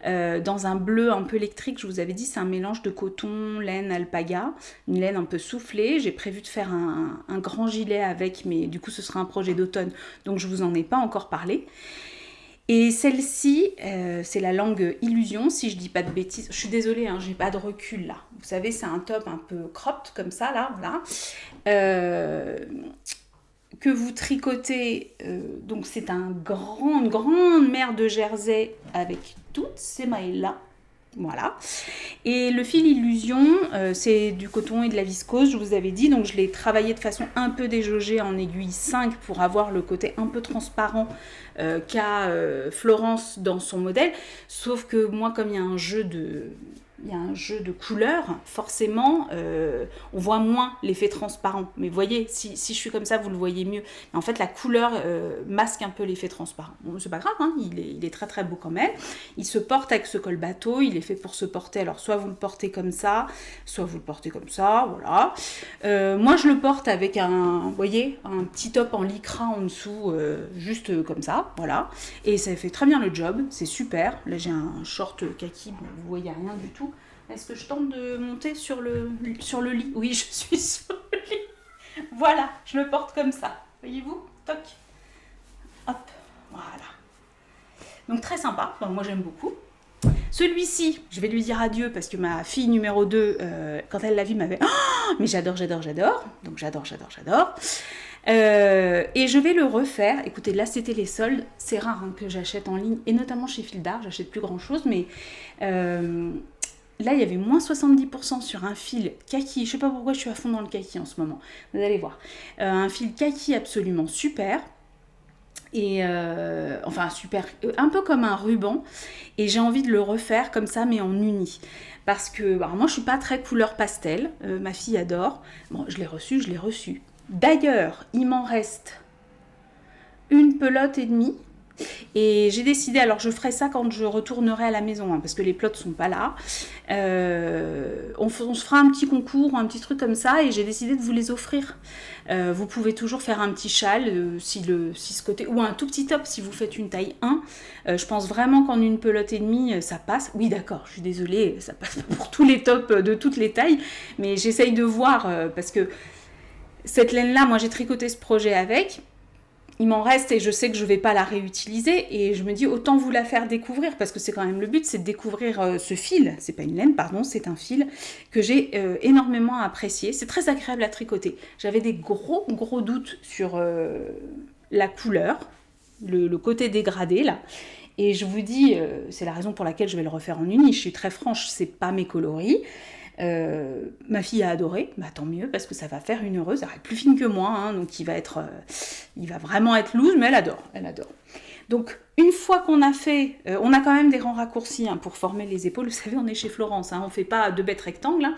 dans un bleu un peu électrique, je vous avais dit, c'est un mélange de coton, laine, alpaga, une laine un peu soufflée. J'ai prévu de faire un grand gilet avec, mais du coup ce sera un projet d'automne, donc je vous en ai pas encore parlé. Et celle-ci, c'est la Lang Illusion, si je dis pas de bêtises. Je suis désolée, hein, j'ai pas de recul là. Vous savez, c'est un top un peu cropped comme ça, là, voilà. Que vous tricotez, donc c'est une grande mer de jersey avec toutes ces mailles-là. Voilà. Et le fil Illusion, c'est du coton et de la viscose, je vous avais dit. Donc je l'ai travaillé de façon un peu déjaugée en aiguille 5 pour avoir le côté un peu transparent qu'a Florence dans son modèle. Sauf que moi, comme il y a un jeu de couleurs, forcément, on voit moins l'effet transparent. Mais vous voyez, si je suis comme ça, vous le voyez mieux. Mais en fait, la couleur masque un peu l'effet transparent. Bon, c'est pas grave, hein, il est très très beau quand même. Il se porte avec ce col bateau, il est fait pour se porter. Alors, soit vous le portez comme ça, soit vous le portez comme ça, voilà. Moi, je le porte avec vous voyez, un petit top en lycra en dessous, juste comme ça, voilà. Et ça fait très bien le job, c'est super. Là, j'ai un short kaki, bon, vous voyez rien du tout. Est-ce que je tente de monter sur le lit? Oui, je suis sur le lit. Voilà, je le porte comme ça. Voyez-vous? Toc. Hop, voilà. Donc très sympa, enfin, moi j'aime beaucoup. Celui-ci, je vais lui dire adieu parce que ma fille numéro 2, quand elle l'a vu, m'avait « Oh, mais j'adore. » Donc j'adore. Et je vais le refaire. Écoutez, là c'était les soldes. C'est rare hein, que j'achète en ligne, et notamment chez Fil d'Art. J'achète plus grand chose, mais là il y avait moins 70% sur un fil kaki. Je sais pas pourquoi je suis à fond dans le kaki en ce moment. Vous allez voir. Un fil kaki absolument super. Et enfin super, un peu comme un ruban. Et j'ai envie de le refaire comme ça, mais en uni. Parce que alors moi je suis pas très couleur pastel. Ma fille adore. Bon, je l'ai reçu. D'ailleurs, il m'en reste une pelote et demie. Et j'ai décidé, alors je ferai ça quand je retournerai à la maison, hein, parce que les plots sont pas là. On se fera un petit concours, un petit truc comme ça, et j'ai décidé de vous les offrir. Vous pouvez toujours faire un petit châle, si ce côté, ou un tout petit top si vous faites une taille 1. Je pense vraiment qu'en une pelote et demie, ça passe. Oui, d'accord, je suis désolée, ça passe pas pour tous les tops de toutes les tailles, mais j'essaye de voir, parce que cette laine-là, moi j'ai tricoté ce projet avec. Il m'en reste et je sais que je ne vais pas la réutiliser, et je me dis autant vous la faire découvrir, parce que c'est quand même le but, c'est de découvrir ce fil. C'est pas une laine, pardon, c'est un fil que j'ai énormément apprécié. C'est très agréable à tricoter. J'avais des gros doutes sur la couleur, le côté dégradé là. Et je vous dis, c'est la raison pour laquelle je vais le refaire en uni. Je suis très franche, c'est pas mes coloris. Ma fille a adoré, bah, tant mieux, parce que ça va faire une heureuse. Elle est plus fine que moi, hein, donc il va vraiment être loose, mais elle adore. Donc une fois qu'on a fait, on a quand même des rangs raccourcis hein, pour former les épaules. Vous savez, on est chez Florence, hein, on ne fait pas de bêtes rectangles. Hein.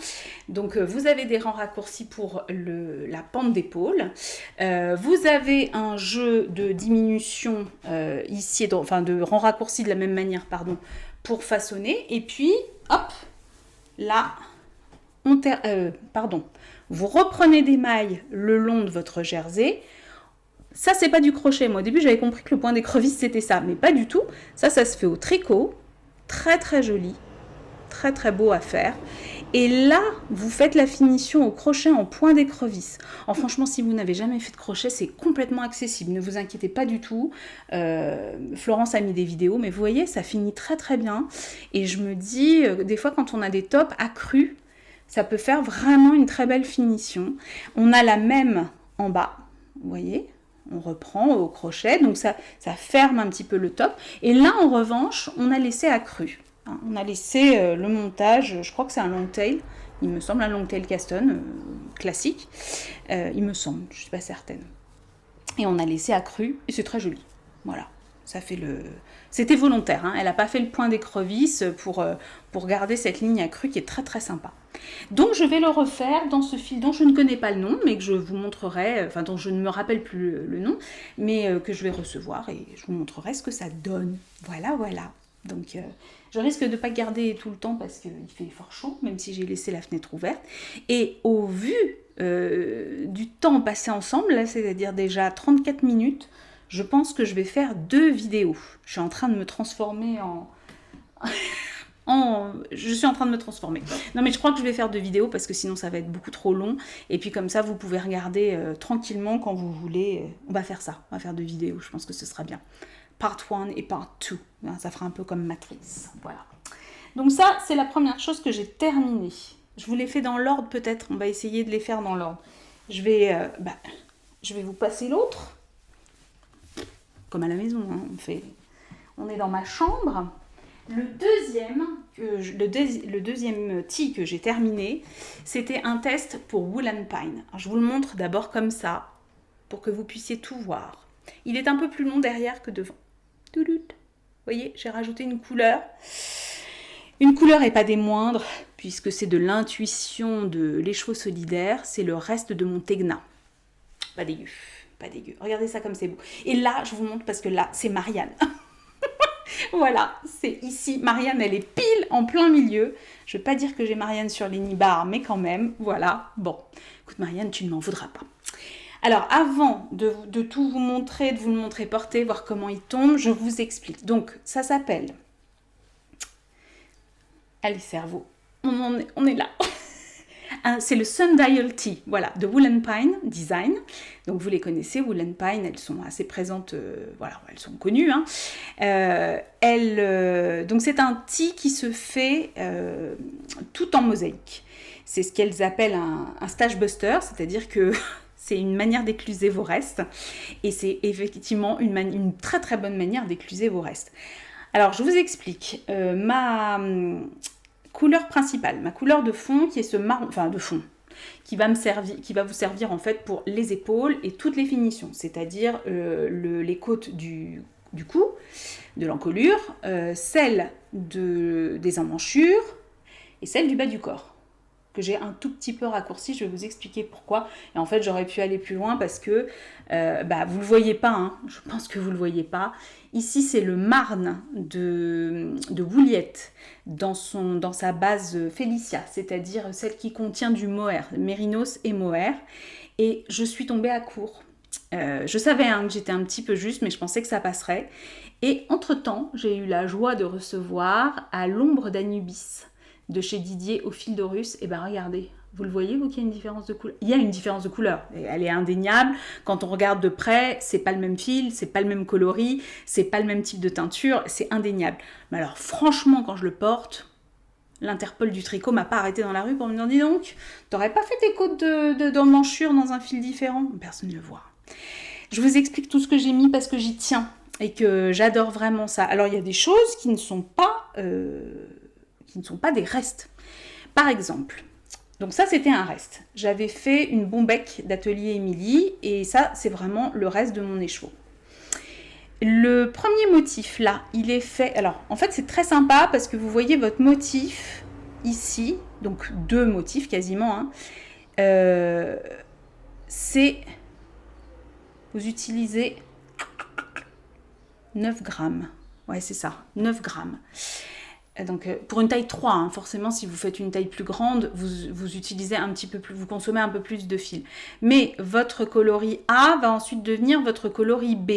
Donc vous avez des rangs raccourcis pour la pente d'épaule. Vous avez un jeu de diminution ici, de rangs raccourcis de la même manière, pardon, pour façonner. Et puis, hop, là... vous reprenez des mailles le long de votre jersey. Ça, c'est pas du crochet. Moi, au début, j'avais compris que le point d'écrevisse, c'était ça. Mais pas du tout. Ça se fait au tricot. Très, très joli. Très, très beau à faire. Et là, vous faites la finition au crochet en point d'écrevisse. Alors, franchement, si vous n'avez jamais fait de crochet, c'est complètement accessible. Ne vous inquiétez pas du tout. Florence a mis des vidéos, mais vous voyez, ça finit très, très bien. Et je me dis, des fois, quand on a des tops accrus, ça peut faire vraiment une très belle finition. On a la même en bas, vous voyez, on reprend au crochet, donc ça ferme un petit peu le top. Et là, en revanche, on a laissé accru. Hein, on a laissé le montage, je crois que c'est un long tail, il me semble, un long tail Caston classique. Il me semble, je ne suis pas certaine. Et on a laissé accru, et c'est très joli. Voilà. Ça fait le... C'était volontaire, hein. Elle n'a pas fait le point d'écrevisse pour garder cette ligne accrue qui est très très sympa. Donc je vais le refaire dans ce fil dont je ne connais pas le nom, mais que je vous montrerai, enfin dont je ne me rappelle plus le nom, mais que je vais recevoir et je vous montrerai ce que ça donne. Voilà, voilà. Donc je risque de ne pas garder tout le temps parce qu'il fait fort chaud, même si j'ai laissé la fenêtre ouverte. Et au vu du temps passé ensemble, là c'est-à-dire déjà 34 minutes, je pense que je vais faire 2 vidéos. Je suis en train de me transformer je suis en train de me transformer. Non mais je crois que je vais faire 2 vidéos parce que sinon ça va être beaucoup trop long. Et puis comme ça vous pouvez regarder tranquillement quand vous voulez. On va faire ça, on va faire 2 vidéos, je pense que ce sera bien. Part 1 et part 2. Ça fera un peu comme Matrice. Voilà. Donc ça c'est la première chose que j'ai terminée. Je vous les fais dans l'ordre peut-être, on va essayer de les faire dans l'ordre. Je vais vous passer l'autre. Comme à la maison, hein. On est dans ma chambre. Le deuxième tee que j'ai terminé, c'était un test pour Wool and Pine. Alors, je vous le montre d'abord comme ça, pour que vous puissiez tout voir. Il est un peu plus long derrière que devant. Vous voyez, j'ai rajouté une couleur. Une couleur et pas des moindres, puisque c'est de l'intuition de l'écheveau solidaire, c'est le reste de mon Tegna. Pas dégueu. Pas dégueu. Regardez ça comme c'est beau. Et là, je vous montre parce que là, c'est Marianne. Voilà, c'est ici. Marianne, elle est pile en plein milieu. Je ne vais pas dire que j'ai Marianne sur les nibards, mais quand même, voilà. Bon, écoute Marianne, tu ne m'en voudras pas. Alors, avant de tout vous montrer, de vous le montrer porter, voir comment il tombe, je vous explique. Donc, ça s'appelle... Allez, cerveau, on est là. C'est le Sundial Tee, voilà, de Wool and Pine Design. Donc vous les connaissez, Wool and Pine, elles sont assez présentes, voilà, elles sont connues. Hein. Donc c'est un tee qui se fait tout en mosaïque. C'est ce qu'elles appellent un stash buster, c'est-à-dire que c'est une manière d'écluser vos restes. Et c'est effectivement une très très bonne manière d'écluser vos restes. Alors je vous explique, ma couleur principale, ma couleur de fond qui est ce marron, enfin de fond, qui va vous servir en fait pour les épaules et toutes les finitions, c'est-à-dire les côtes du cou, de l'encolure, celle des emmanchures et celle du bas du corps, que j'ai un tout petit peu raccourci, je vais vous expliquer pourquoi. Et en fait, j'aurais pu aller plus loin parce que vous ne le voyez pas, hein, je pense que vous ne le voyez pas. Ici, c'est le marne de Woollette dans sa base Félicia, c'est-à-dire celle qui contient du mohair, mérinos et mohair. Et je suis tombée à court. Je savais que j'étais un petit peu juste, mais je pensais que ça passerait. Et entre-temps, j'ai eu la joie de recevoir à l'ombre d'Anubis de chez Didier au fil d'Horus. Et bien regardez, vous le voyez vous qu'il y a une différence de couleur? Il y a une différence de couleur, et elle est indéniable. Quand on regarde de près, c'est pas le même fil, c'est pas le même coloris, c'est pas le même type de teinture, c'est indéniable. Mais alors franchement, quand je le porte, l'Interpol du tricot m'a pas arrêté dans la rue pour me dire, dis donc, t'aurais pas fait tes côtes d'emmanchure dans un fil différent? Personne ne le voit. Je vous explique tout ce que j'ai mis parce que j'y tiens et que j'adore vraiment ça. Alors il y a des choses qui ne sont pas des restes. Par exemple, donc ça c'était un reste. J'avais fait une bombec d'atelier Émilie et ça c'est vraiment le reste de mon écheveau. Le premier motif là, il est fait... Alors en fait c'est très sympa parce que vous voyez votre motif ici, donc 2 motifs quasiment, hein, c'est... Vous utilisez 9 grammes. Ouais c'est ça, 9 grammes. Donc pour une taille 3, hein, forcément si vous faites une taille plus grande, vous utilisez un petit peu plus, vous consommez un peu plus de fil. Mais votre coloris A va ensuite devenir votre coloris B.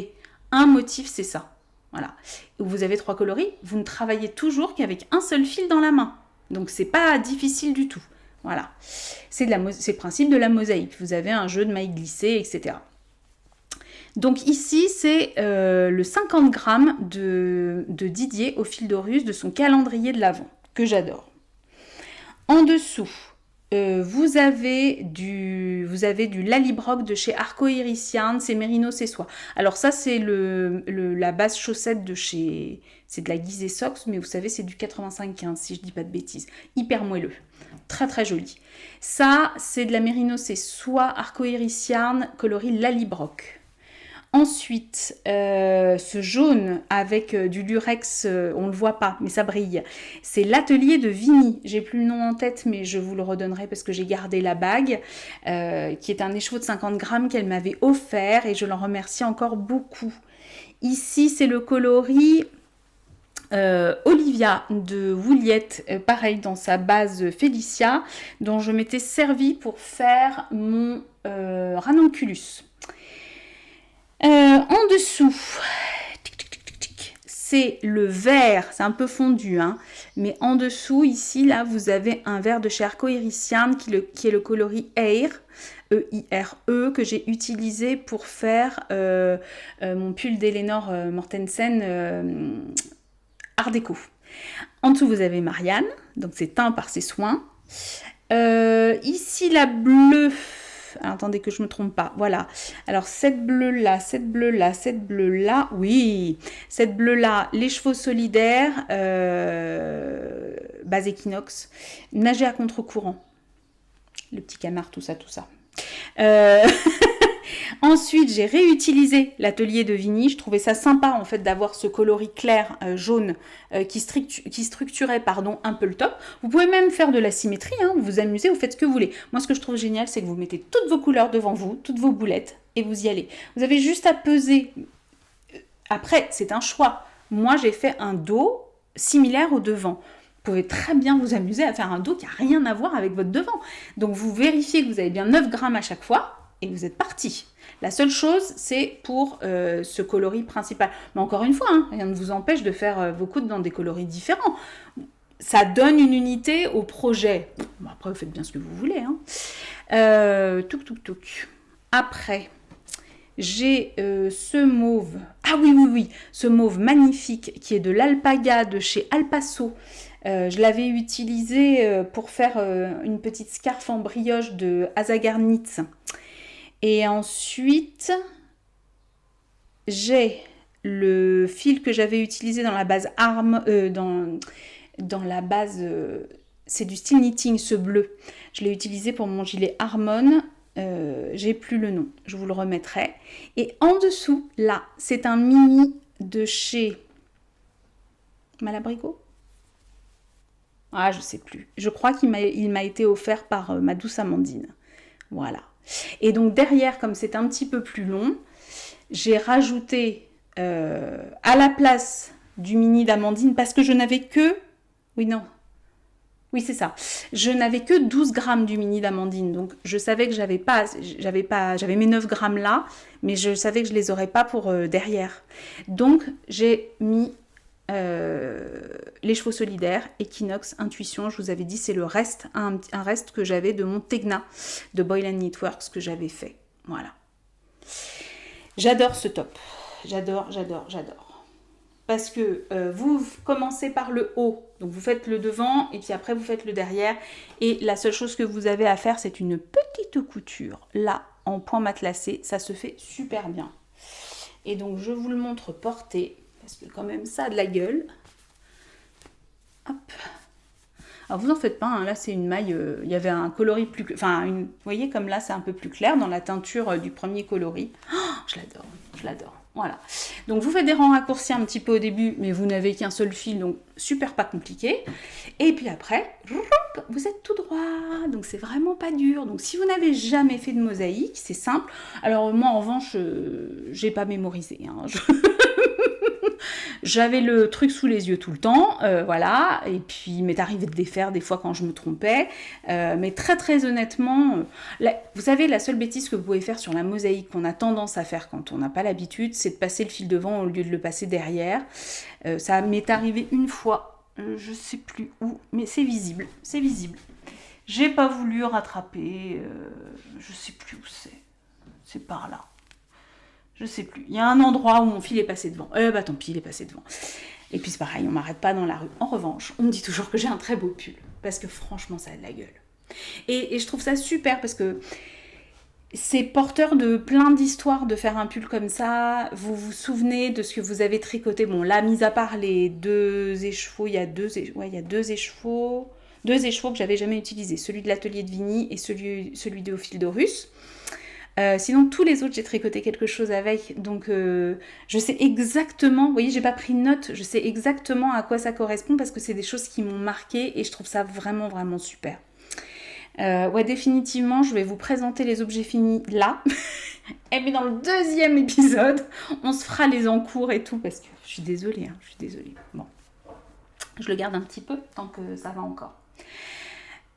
Un motif c'est ça. Voilà. Vous avez 3 coloris, vous ne travaillez toujours qu'avec un seul fil dans la main. Donc c'est pas difficile du tout. Voilà. C'est le principe de la mosaïque. Vous avez un jeu de mailles glissées, etc. Donc ici, c'est le 50 grammes de Didier au fil d'Horus de son calendrier de l'Avent, que j'adore. En dessous, vous avez du Lallybroch de chez Arco Iris Yarn, c'est Mérinos et Soie. Alors ça, c'est la base chaussette de chez... C'est de la Gizeh Socks, mais vous savez, c'est du 85-15, si je dis pas de bêtises. Hyper moelleux. Très très joli. Ça, c'est de la Mérinos et Soie Arco Iris Yarn, coloris Lallybroch. Ensuite, ce jaune avec du lurex, on le voit pas, mais ça brille. C'est l'atelier de Vini. J'ai plus le nom en tête, mais je vous le redonnerai parce que j'ai gardé la bague, qui est un écheveau de 50 grammes qu'elle m'avait offert et je l'en remercie encore beaucoup. Ici, c'est le coloris Olivia de Wouliette, pareil dans sa base Félicia, dont je m'étais servi pour faire mon ranunculus. En dessous, c'est le vert, c'est un peu fondu, hein, mais en dessous, ici, là, vous avez un vert de chez Arco Irician qui est le coloris Air, E-I-R-E, que j'ai utilisé pour faire mon pull d'Eléonore Mortensen Art déco. En dessous, vous avez Marianne, donc c'est teint par ses soins. Ici, la bleue. Alors, attendez que je ne me trompe pas. Voilà. Alors, cette bleue-là, cette bleue-là, cette bleue-là. Oui, cette bleue-là, les chevaux solidaires, base équinoxe, nager à contre-courant. Le petit canard, tout ça, tout ça. Ensuite, j'ai réutilisé l'atelier de Vini. Je trouvais ça sympa en fait d'avoir ce coloris clair jaune qui structurait un peu le top. Vous pouvez même faire de la symétrie, hein, vous amusez, vous faites ce que vous voulez. Moi, ce que je trouve génial, c'est que vous mettez toutes vos couleurs devant vous, toutes vos boulettes, et vous y allez. Vous avez juste à peser. Après, c'est un choix. Moi, j'ai fait un dos similaire au devant. Vous pouvez très bien vous amuser à faire un dos qui n'a rien à voir avec votre devant. Donc, vous vérifiez que vous avez bien 9 grammes à chaque fois. Et vous êtes parti. La seule chose, c'est pour ce coloris principal. Mais encore une fois, hein, rien ne vous empêche de faire vos coudes dans des coloris différents. Ça donne une unité au projet. Bon, après, vous faites bien ce que vous voulez. Hein. Touc. Après, j'ai ce mauve. Ah oui. Ce mauve magnifique qui est de l'alpaga de chez Alpasso. Je l'avais utilisé pour faire une petite scarfe en brioche de Azagarnitz. Et ensuite, j'ai le fil que j'avais utilisé dans la base dans la base, c'est du steel knitting, ce bleu. Je l'ai utilisé pour mon gilet Harmon. J'ai plus le nom, je vous le remettrai. Et en dessous, là, c'est un mini de chez Malabrigo. Ah, je sais plus. Je crois qu'il m'a été offert par ma douce Amandine. Voilà. Et donc derrière, comme c'est un petit peu plus long, j'ai rajouté à la place du mini d'Amandine, parce que je n'avais que... Oui, c'est ça. Je n'avais que 12 grammes du mini d'Amandine, donc je savais que j'avais mes 9 grammes là, mais je savais que je les aurais pas pour derrière. Donc j'ai mis les chevaux solidaires, Equinox, Intuition, je vous avais dit, c'est le reste, un reste que j'avais de mon Tegna de Boylan Knitworks que j'avais fait. Voilà. J'adore ce top. J'adore. Parce que vous commencez par le haut, donc vous faites le devant et puis après vous faites le derrière. Et la seule chose que vous avez à faire, c'est une petite couture là en point matelassé. Ça se fait super bien. Et donc je vous le montre porté. Parce que quand même ça a de la gueule. Hop. Alors vous en faites pas, hein, là c'est une maille, il y avait un coloris plus clair. Enfin, vous voyez comme là c'est un peu plus clair dans la teinture du premier coloris. Oh, je l'adore. Voilà. Donc vous faites des rangs raccourcis un petit peu au début, mais vous n'avez qu'un seul fil, donc super pas compliqué. Et puis après, vous êtes tout droit. Donc c'est vraiment pas dur. Donc si vous n'avez jamais fait de mosaïque, c'est simple. Alors moi en revanche, j'ai pas mémorisé. Hein. J'avais le truc sous les yeux tout le temps, voilà, et puis il m'est arrivé de défaire des fois quand je me trompais, mais très honnêtement, vous savez, la seule bêtise que vous pouvez faire sur la mosaïque qu'on a tendance à faire quand on n'a pas l'habitude, c'est de passer le fil devant au lieu de le passer derrière. Ça m'est arrivé une fois, je sais plus où, mais c'est visible. J'ai pas voulu rattraper, je sais plus où c'est par là. Je sais plus. Il y a un endroit où mon fil est passé devant. Tant pis, il est passé devant. Et puis c'est pareil, on m'arrête pas dans la rue. En revanche, on me dit toujours que j'ai un très beau pull. Parce que franchement, ça a de la gueule. Et je trouve ça super parce que c'est porteur de plein d'histoires de faire un pull comme ça. Vous vous souvenez de ce que vous avez tricoté. Bon, là, mis à part les 2 écheveaux, il y a 2 écheveaux. 2 écheveaux que j'avais jamais utilisés. Celui de l'atelier de Vini et celui de Ophildorus. Sinon, tous les autres, j'ai tricoté quelque chose avec. Donc, je sais exactement, vous voyez, j'ai pas pris de notes, je sais exactement à quoi ça correspond parce que c'est des choses qui m'ont marqué et je trouve ça vraiment, vraiment super. Ouais, définitivement, je vais vous présenter les objets finis là. Et puis dans le deuxième épisode, on se fera les encours et tout parce que je suis désolée, je suis désolée. Bon, je le garde un petit peu tant que ça va encore.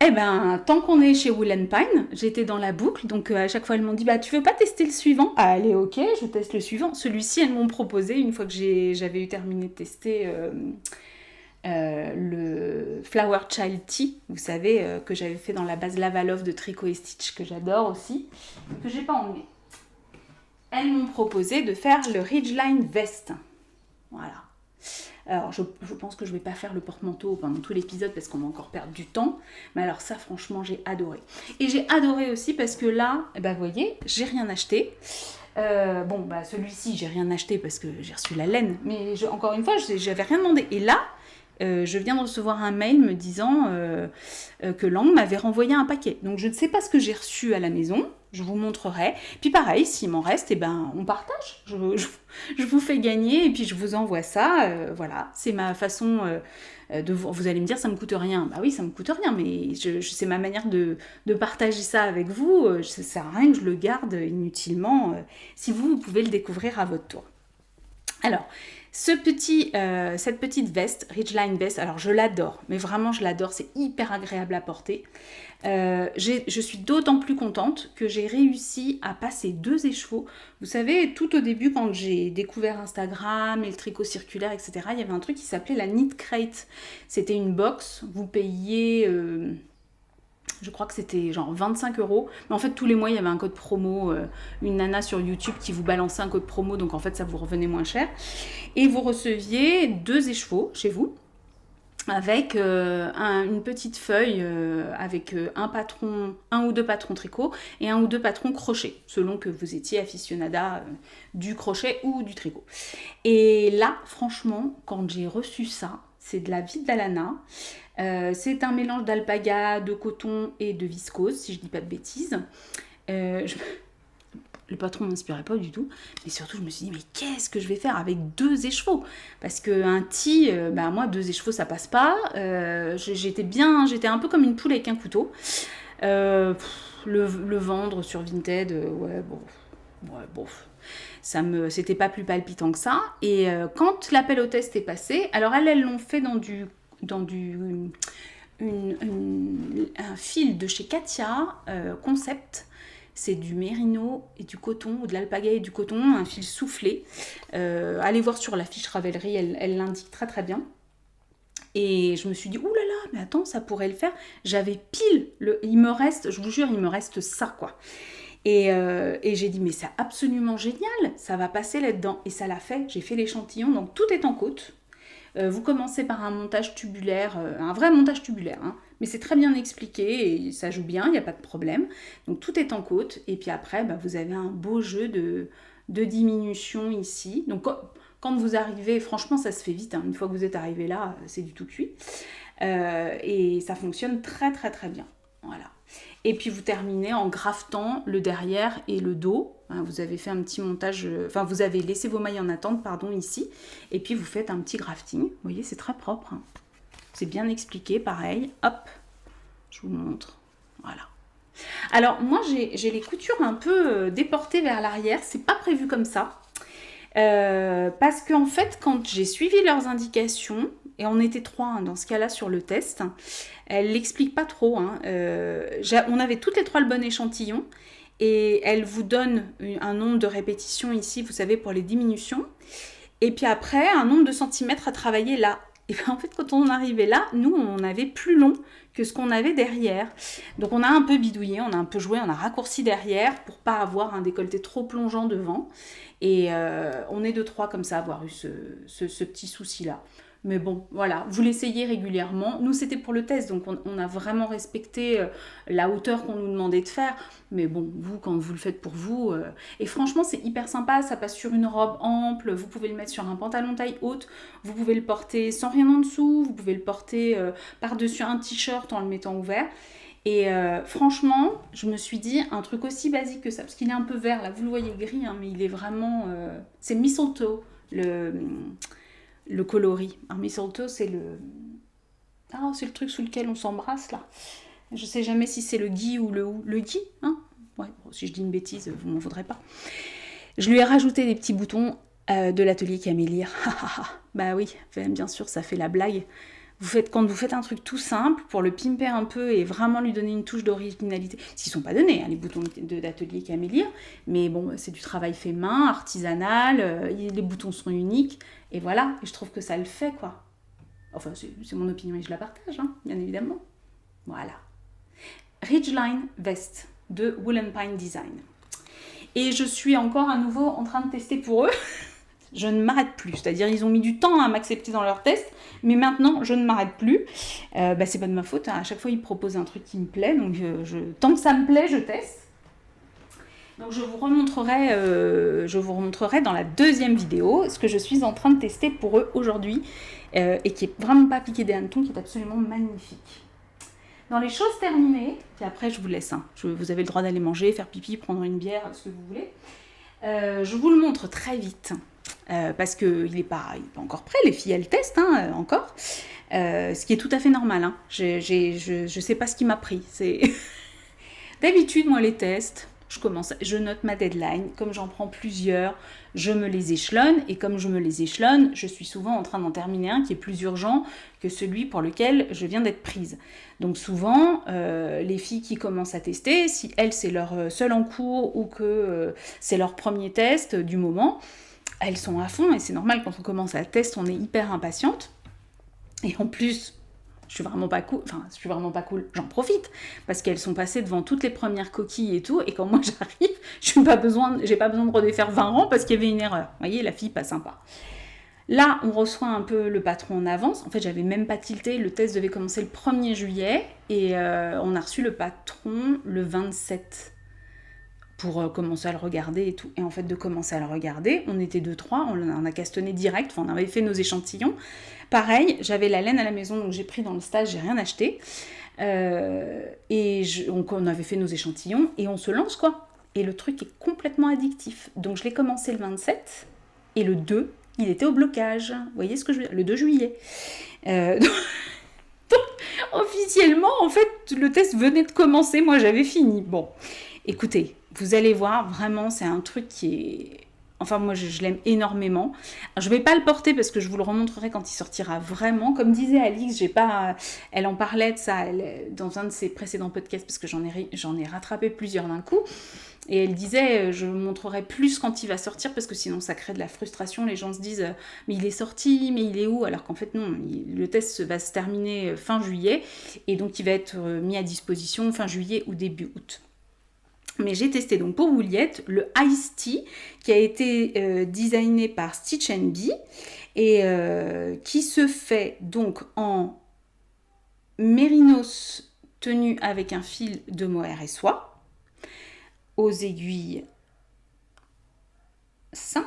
Eh ben, tant qu'on est chez Wool Pine, j'étais dans la boucle, donc à chaque fois elles m'ont dit tu veux pas tester le suivant? Ah, allez, ok, je teste le suivant. Celui-ci, elles m'ont proposé une fois que j'avais eu terminé de tester le Flower Child Tea, vous savez, que j'avais fait dans la base Lava Love de Tricot et Stitch, que j'adore aussi, que j'ai pas emmené. Elles m'ont proposé de faire le Ridgeline Vest. Voilà. Alors, je pense que je vais pas faire le porte-manteau pendant tout l'épisode parce qu'on va encore perdre du temps. Mais alors ça, franchement, j'ai adoré. Et j'ai adoré aussi parce que là, vous voyez, j'ai rien acheté. Celui-ci, j'ai rien acheté parce que j'ai reçu la laine. Mais encore une fois, j'avais rien demandé. Et là, je viens de recevoir un mail me disant que Lang m'avait renvoyé un paquet. Donc, je ne sais pas ce que j'ai reçu à la maison. Je vous montrerai. Puis pareil, s'il m'en reste, on partage. Je vous fais gagner et puis je vous envoie ça. Voilà, c'est ma façon de vous allez me dire, ça me coûte rien. Bah oui, ça me coûte rien, mais c'est ma manière de partager ça avec vous. Ça sert à rien que je le garde inutilement. Si vous pouvez le découvrir à votre tour. Alors, cette petite veste, Ridgeline Vest, alors je l'adore, mais vraiment je l'adore, c'est hyper agréable à porter. Je suis d'autant plus contente que j'ai réussi à passer 2 écheveaux. Vous savez, tout au début, quand j'ai découvert Instagram et le tricot circulaire, etc., il y avait un truc qui s'appelait la Knit Crate. C'était une box, vous payiez... je crois que c'était genre 25 €. Mais en fait, tous les mois, il y avait un code promo, une nana sur YouTube qui vous balançait un code promo. Donc, en fait, ça vous revenait moins cher. Et vous receviez 2 écheveaux chez vous avec une petite feuille avec un ou deux patrons tricot et un ou deux patrons crochet, selon que vous étiez aficionada du crochet ou du tricot. Et là, franchement, quand j'ai reçu ça, c'est de la Vidalana. C'est un mélange d'alpaga, de coton et de viscose, si je dis pas de bêtises. Le patron ne m'inspirait pas du tout, mais surtout je me suis dit mais qu'est-ce que je vais faire avec 2 écheveaux? Parce qu'un tee, moi 2 écheveaux ça passe pas. J'étais un peu comme une poule avec un couteau. Le vendre sur Vinted, c'était pas plus palpitant que ça. Et quand l'appel au test est passé, alors elles l'ont fait dans un fil de chez Katia, Concept. C'est du mérino et du coton, ou de l'alpaga et du coton, un fil soufflé. Allez voir sur la fiche Ravelry, elle l'indique très très bien. Et je me suis dit, oulala, mais attends, ça pourrait le faire. J'avais pile, il me reste, je vous jure, il me reste ça, quoi. Et j'ai dit, mais c'est absolument génial, ça va passer là-dedans. Et ça l'a fait, j'ai fait l'échantillon, donc tout est en côte. Vous commencez par un montage tubulaire, un vrai montage tubulaire, mais c'est très bien expliqué et ça joue bien, il n'y a pas de problème. Donc tout est en côte et puis après, vous avez un beau jeu de diminution ici. Donc quand vous arrivez, franchement ça se fait vite, une fois que vous êtes arrivé là, c'est du tout cuit. Et ça fonctionne très très très bien. Voilà. Et puis vous terminez en graftant le derrière et le dos. Vous avez fait un petit montage, vous avez laissé vos mailles en attente, ici. Et puis vous faites un petit grafting. Vous voyez, c'est très propre. C'est bien expliqué, pareil. Hop, je vous montre. Voilà. Alors moi, j'ai les coutures un peu déportées vers l'arrière. C'est pas prévu comme ça. Parce qu'en fait, quand j'ai suivi leurs indications, et on était 3 dans ce cas-là sur le test, elle l'explique pas trop. On avait toutes les 3 le bon échantillon, et elle vous donne un nombre de répétitions ici, vous savez, pour les diminutions, et puis après, un nombre de centimètres à travailler là. Et bien en fait, quand on arrivait là, nous, on avait plus long que ce qu'on avait derrière. Donc on a un peu bidouillé, on a un peu joué, on a raccourci derrière pour pas avoir un décolleté trop plongeant devant. Et on est 2-3 comme ça, avoir eu ce petit souci-là. Mais bon, voilà, vous l'essayez régulièrement. Nous, c'était pour le test, donc on a vraiment respecté la hauteur qu'on nous demandait de faire. Mais bon, vous, quand vous le faites pour vous... Et franchement, c'est hyper sympa, ça passe sur une robe ample, vous pouvez le mettre sur un pantalon taille haute, vous pouvez le porter sans rien en dessous, vous pouvez le porter par-dessus un t-shirt en le mettant ouvert. Et franchement, je me suis dit un truc aussi basique que ça, parce qu'il est un peu vert, là vous le voyez gris, hein, mais il est vraiment... c'est mistletoe, le coloris. Alors mistletoe, c'est le... Ah, c'est le truc sous lequel on s'embrasse, là. Je sais jamais si c'est le gui ou le gui, hein. Ouais, bon, si je dis une bêtise, vous m'en voudrez pas. Je lui ai rajouté des petits boutons de l'atelier Camélire. Bah oui, bien sûr, ça fait la blague. Quand vous faites un truc tout simple, pour le pimper un peu et vraiment lui donner une touche d'originalité, s'ils ne sont pas donnés, hein, les boutons d'atelier Camélire, mais bon, c'est du travail fait main, artisanal, les boutons sont uniques, et voilà, et je trouve que ça le fait, quoi. Enfin, c'est mon opinion et je la partage, hein, bien évidemment. Voilà. Ridgeline Vest de Woolen Pine Design. Et je suis encore à nouveau en train de tester pour eux. Je ne m'arrête plus, c'est-à-dire ils ont mis du temps à m'accepter dans leur test, mais maintenant je ne m'arrête plus. C'est pas de ma faute, hein. À chaque fois ils proposent un truc qui me plaît, donc tant que ça me plaît, je teste. Donc je vous remontrerai dans la deuxième vidéo ce que je suis en train de tester pour eux aujourd'hui, et qui est vraiment pas piqué des hannetons, qui est absolument magnifique. Dans les choses terminées, puis après je vous laisse, hein. Vous avez le droit d'aller manger, faire pipi, prendre une bière, ce que vous voulez. Je vous le montre très vite. Parce qu'il n'est pas encore prêt, les filles elles testent encore, ce qui est tout à fait normal, hein. Je sais pas ce qui m'a pris, d'habitude moi les tests, je note ma deadline, comme j'en prends plusieurs, je me les échelonne, et comme je me les échelonne, je suis souvent en train d'en terminer un qui est plus urgent que celui pour lequel je viens d'être prise. Donc souvent, les filles qui commencent à tester, si elles c'est leur seul en cours ou que c'est leur premier test du moment, elles sont à fond, et c'est normal, quand on commence à tester, on est hyper impatiente. Et en plus, je suis vraiment pas cool, j'en profite, parce qu'elles sont passées devant toutes les premières coquilles et tout, et quand moi j'arrive, j'ai pas besoin de redéfaire 20 rangs parce qu'il y avait une erreur. Vous voyez, la fille pas sympa. Là, on reçoit un peu le patron en avance. En fait, j'avais même pas tilté, le test devait commencer le 1er juillet, et on a reçu le patron le 27 pour commencer à le regarder et tout. Et en fait, de commencer à le regarder, on était 2-3, on a castonné direct, on avait fait nos échantillons. Pareil, j'avais la laine à la maison, donc j'ai pris dans le stage, j'ai rien acheté. Donc on avait fait nos échantillons, et on se lance, quoi. Et le truc est complètement addictif. Donc je l'ai commencé le 27, et le 2, il était au blocage. Vous voyez ce que je veux dire ? Le 2 juillet. Donc, officiellement, en fait, le test venait de commencer, moi j'avais fini. Bon, écoutez, vous allez voir, vraiment, c'est un truc qui est... Enfin, moi, je l'aime énormément. Alors, je ne vais pas le porter parce que je vous le remontrerai quand il sortira vraiment. Comme disait Alix, elle en parlait de ça dans un de ses précédents podcasts, parce que j'en ai rattrapé plusieurs d'un coup. Et elle disait, je le montrerai plus quand il va sortir, parce que sinon ça crée de la frustration. Les gens se disent, mais il est sorti, mais il est où ? Alors qu'en fait non, le test va se terminer fin juillet, et donc il va être mis à disposition fin juillet ou début août. Mais j'ai testé donc pour Woollette le Ice Tea, qui a été designé par Stitch & Bee, et qui se fait donc en mérinos tenu avec un fil de mohair et soie, aux aiguilles 5,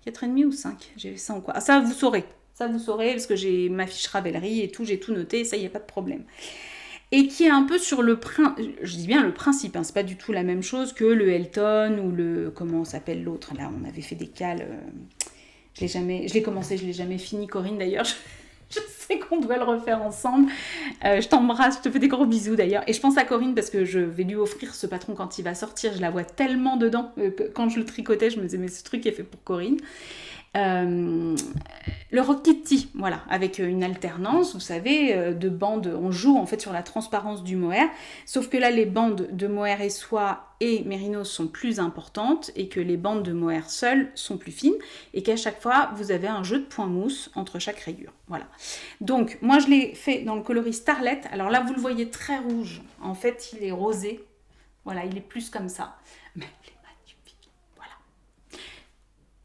4,5 ou 5, j'ai fait ça en quoi ? Ah, ça vous saurez, parce que j'ai ma fiche Ravelry et tout, j'ai tout noté, ça, il n'y a pas de problème. Et qui est un peu sur le principe, je dis bien le principe, hein, c'est pas du tout la même chose que le Elton ou le, comment s'appelle l'autre, là on avait fait des cales, je l'ai commencé, je l'ai jamais fini, Corinne d'ailleurs, je sais qu'on doit le refaire ensemble, je t'embrasse, je te fais des gros bisous d'ailleurs, et je pense à Corinne parce que je vais lui offrir ce patron quand il va sortir, je la vois tellement dedans, quand je le tricotais, je me disais mais ce truc est fait pour Corinne. Le Rock Kitty, voilà, avec une alternance, vous savez, de bandes, on joue en fait sur la transparence du mohair, sauf que là les bandes de mohair et soie et mérinos sont plus importantes et que les bandes de mohair seules sont plus fines et qu'à chaque fois vous avez un jeu de points mousse entre chaque rayure, voilà. Donc moi je l'ai fait dans le coloris Starlet, alors là vous le voyez très rouge, en fait il est rosé, voilà, il est plus comme ça, mais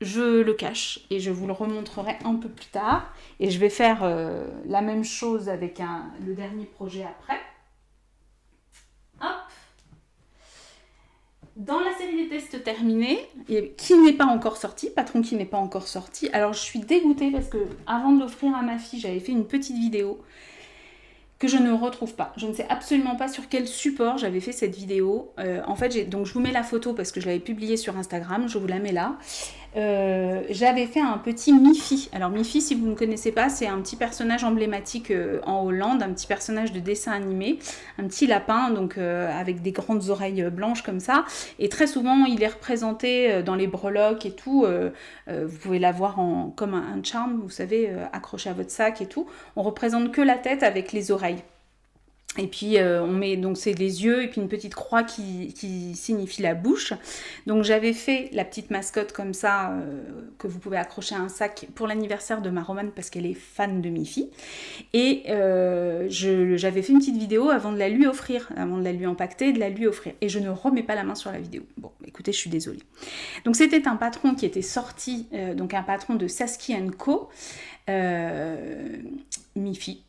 je le cache et je vous le remontrerai un peu plus tard. Et je vais faire la même chose avec le dernier projet après. Hop. Dans la série des tests terminés, qui n'est pas encore sorti, patron qui n'est pas encore sorti. Alors je suis dégoûtée parce que avant de l'offrir à ma fille, j'avais fait une petite vidéo que je ne retrouve pas. Je ne sais absolument pas sur quel support j'avais fait cette vidéo. En fait, donc je vous mets la photo parce que je l'avais publiée sur Instagram, je vous la mets là. J'avais fait un petit Mifi. Alors Mifi, si vous ne connaissez pas, c'est un petit personnage emblématique en Hollande, un petit personnage de dessin animé, un petit lapin, donc avec des grandes oreilles blanches comme ça. Et très souvent, il est représenté dans les breloques et tout. Vous pouvez l'avoir comme un charme, vous savez, accroché à votre sac et tout. On représente que la tête avec les oreilles. Et puis on met, donc c'est les yeux et puis une petite croix qui signifie la bouche. Donc j'avais fait la petite mascotte comme ça, que vous pouvez accrocher à un sac pour l'anniversaire de ma Romane parce qu'elle est fan de Mifi. Et j'avais fait une petite vidéo avant de la lui offrir, avant de la lui empaqueter, de la lui offrir. Et je ne remets pas la main sur la vidéo. Bon, écoutez, je suis désolée. Donc c'était un patron qui était sorti, donc un patron de Saskia & Co, Mifi.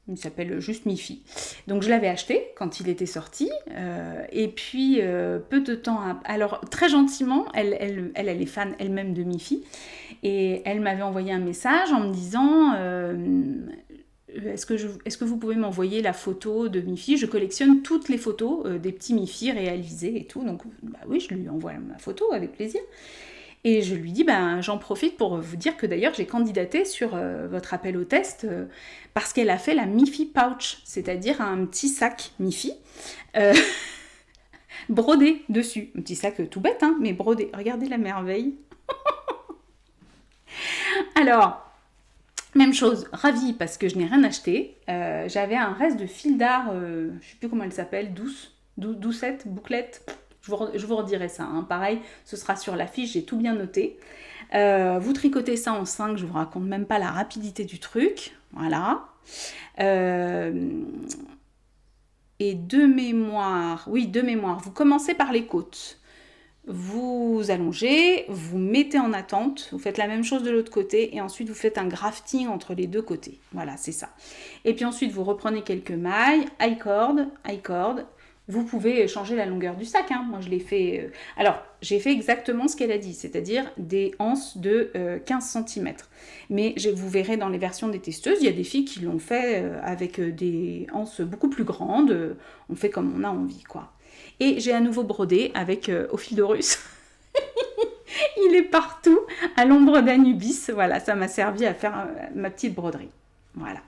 Il s'appelle juste Mifi. Donc je l'avais acheté quand il était sorti. Et puis peu de temps... Alors très gentiment, elle est fan elle-même de Mifi. Et elle m'avait envoyé un message en me disant... est-ce que vous pouvez m'envoyer la photo de Mifi? Je collectionne toutes les photos des petits Mifi réalisés et tout. Donc bah oui, je lui envoie ma photo avec plaisir. Et je lui dis, j'en profite pour vous dire que d'ailleurs j'ai candidaté sur votre appel au test parce qu'elle a fait la Mifi Pouch, c'est-à-dire un petit sac Mifi brodé dessus. Un petit sac tout bête, hein, mais brodé. Regardez la merveille. Alors, même chose, ravie parce que je n'ai rien acheté. J'avais un reste de fil d'art, je ne sais plus comment elle s'appelle, doucette, bouclette. Je vous redirai ça, hein. Pareil, ce sera sur la fiche, j'ai tout bien noté. Vous tricotez ça en 5, je vous raconte même pas la rapidité du truc. Voilà. Et de mémoire, vous commencez par les côtes. Vous allongez, vous mettez en attente, vous faites la même chose de l'autre côté et ensuite vous faites un grafting entre les deux côtés. Voilà, c'est ça. Et puis ensuite vous reprenez quelques mailles, high cord. Vous pouvez changer la longueur du sac, hein. Moi je l'ai fait... Alors, j'ai fait exactement ce qu'elle a dit, c'est-à-dire des anses de 15 cm. Mais vous verrez dans les versions des testeuses, il y a des filles qui l'ont fait avec des anses beaucoup plus grandes. On fait comme on a envie, quoi. Et j'ai à nouveau brodé avec au fil de russe. Il est partout, à l'ombre d'Anubis. Voilà, ça m'a servi à faire ma petite broderie. Voilà.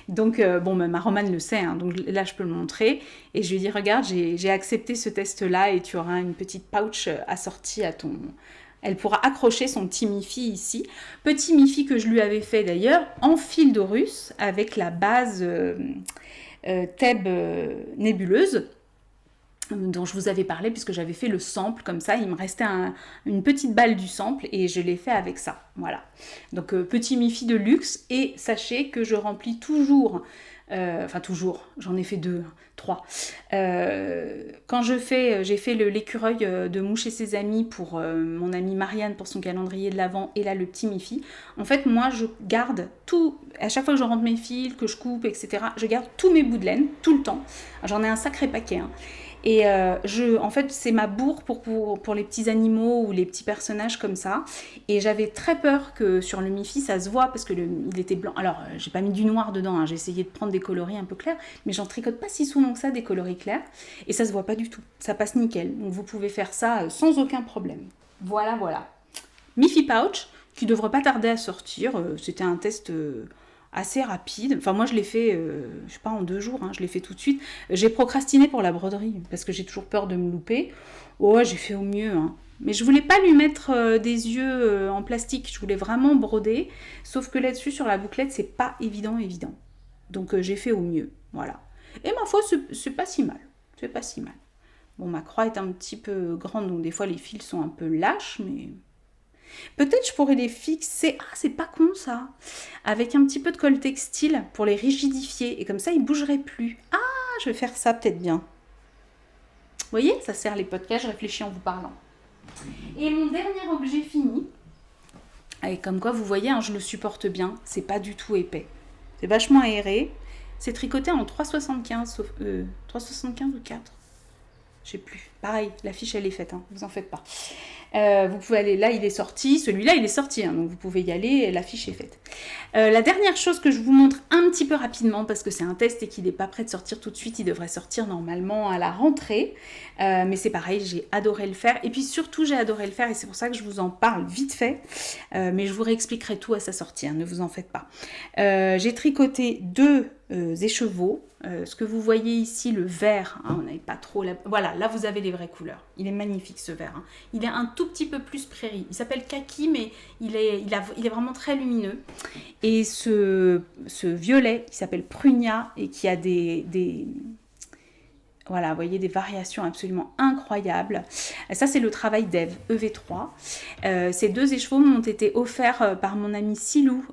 Donc, ma Romane le sait, hein, donc là, je peux le montrer. Et je lui dis, regarde, j'ai accepté ce test-là et tu auras une petite pouch assortie à ton... Elle pourra accrocher son petit Mifi ici. Petit Mifi que je lui avais fait d'ailleurs en fil de russe avec la base Thèbes nébuleuse dont je vous avais parlé puisque j'avais fait le sample comme ça, il me restait une petite balle du sample et je l'ai fait avec ça, voilà. Donc petit Mifi de luxe et sachez que je remplis toujours, toujours, j'en ai fait 2, 3. Quand j'ai fait l'écureuil de Mouche et ses amis pour mon amie Marianne pour son calendrier de l'Avent et là le petit Mifi, en fait moi je garde tout, à chaque fois que je rentre mes fils, que je coupe, etc., je garde tous mes bouts de laine, tout le temps. J'en ai un sacré paquet, hein. Et en fait, c'est ma bourre pour les petits animaux ou les petits personnages comme ça. Et j'avais très peur que sur le Mifi, ça se voit parce que il était blanc. Alors, j'ai pas mis du noir dedans, hein. J'ai essayé de prendre des coloris un peu clairs, mais j'en tricote pas si souvent que ça, des coloris clairs. Et ça se voit pas du tout. Ça passe nickel. Donc, vous pouvez faire ça sans aucun problème. Voilà, voilà. Mifi Pouch, qui devrait pas tarder à sortir. C'était un test... assez rapide. Enfin, moi, je l'ai fait, je sais pas, en 2 jours, hein, je l'ai fait tout de suite. J'ai procrastiné pour la broderie, parce que j'ai toujours peur de me louper. Ouais, j'ai fait au mieux, hein. Mais je voulais pas lui mettre des yeux en plastique, je voulais vraiment broder. Sauf que là-dessus, sur la bouclette, c'est pas évident. Donc, j'ai fait au mieux, voilà. Et ma foi, c'est pas si mal. C'est pas si mal. Bon, ma croix est un petit peu grande, donc des fois, les fils sont un peu lâches, mais... Peut-être je pourrais les fixer, c'est pas con ça, avec un petit peu de colle textile pour les rigidifier et comme ça ils bougeraient plus. Je vais faire ça peut-être bien. Vous voyez, ça sert les podcasts, je réfléchis en vous parlant. Et mon dernier objet fini, et comme quoi vous voyez, hein, je le supporte bien, c'est pas du tout épais. C'est vachement aéré, c'est tricoté en 3,75, 3,75 ou 4. Je sais plus. Pareil, la fiche elle est faite, hein, vous en faites pas. Vous pouvez aller là, il est sorti. Celui-là, il est sorti, hein, donc vous pouvez y aller, l'affiche est faite. La dernière chose que je vous montre un petit peu rapidement, parce que c'est un test et qu'il n'est pas prêt de sortir tout de suite, il devrait sortir normalement à la rentrée. Mais c'est pareil, j'ai adoré le faire. Et puis surtout, j'ai adoré le faire et c'est pour ça que je vous en parle vite fait. Mais je vous réexpliquerai tout à sa sortie, hein, ne vous en faites pas. J'ai tricoté 2 écheveaux. Ce que vous voyez ici, le vert, hein, on n'avait pas trop... Voilà, là vous avez les vraies couleurs. Il est magnifique ce vert. Hein. Il est un tout petit peu plus prairie. Il s'appelle kaki, mais il est vraiment très lumineux. Et ce violet qui s'appelle prunia et qui a voilà, vous voyez des variations absolument incroyables. Ça, c'est le travail d'Eve, EV3. Ces 2 écheveaux m'ont été offerts par mon amie Silou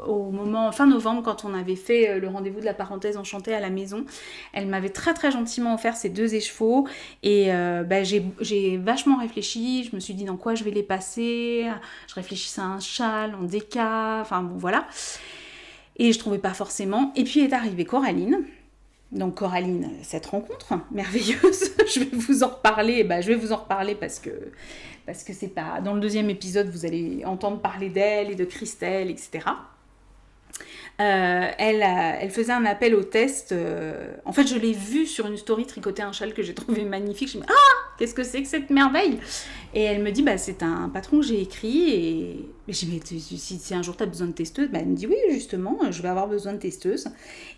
au moment, fin novembre, quand on avait fait le rendez-vous de la parenthèse enchantée à la maison. Elle m'avait très très gentiment offert ces 2 écheveaux et j'ai vachement réfléchi. Je me suis dit dans quoi je vais les passer. Je réfléchissais à un châle, en déca, enfin bon voilà. Et je trouvais pas forcément. Et puis est arrivée Coraline. Donc Coraline, cette rencontre merveilleuse, je vais vous en reparler, parce que c'est pas... Dans le 2e épisode, vous allez entendre parler d'elle et de Christelle, etc. Elle faisait un appel au test. En fait, je l'ai vue sur une story tricoter un châle que j'ai trouvé magnifique. Je me dis, qu'est-ce que c'est que cette merveille? Et elle me dit, c'est un patron que j'ai écrit. Et je dis, mais si un jour tu as besoin de testeuse, elle me dit, oui, justement, je vais avoir besoin de testeuse.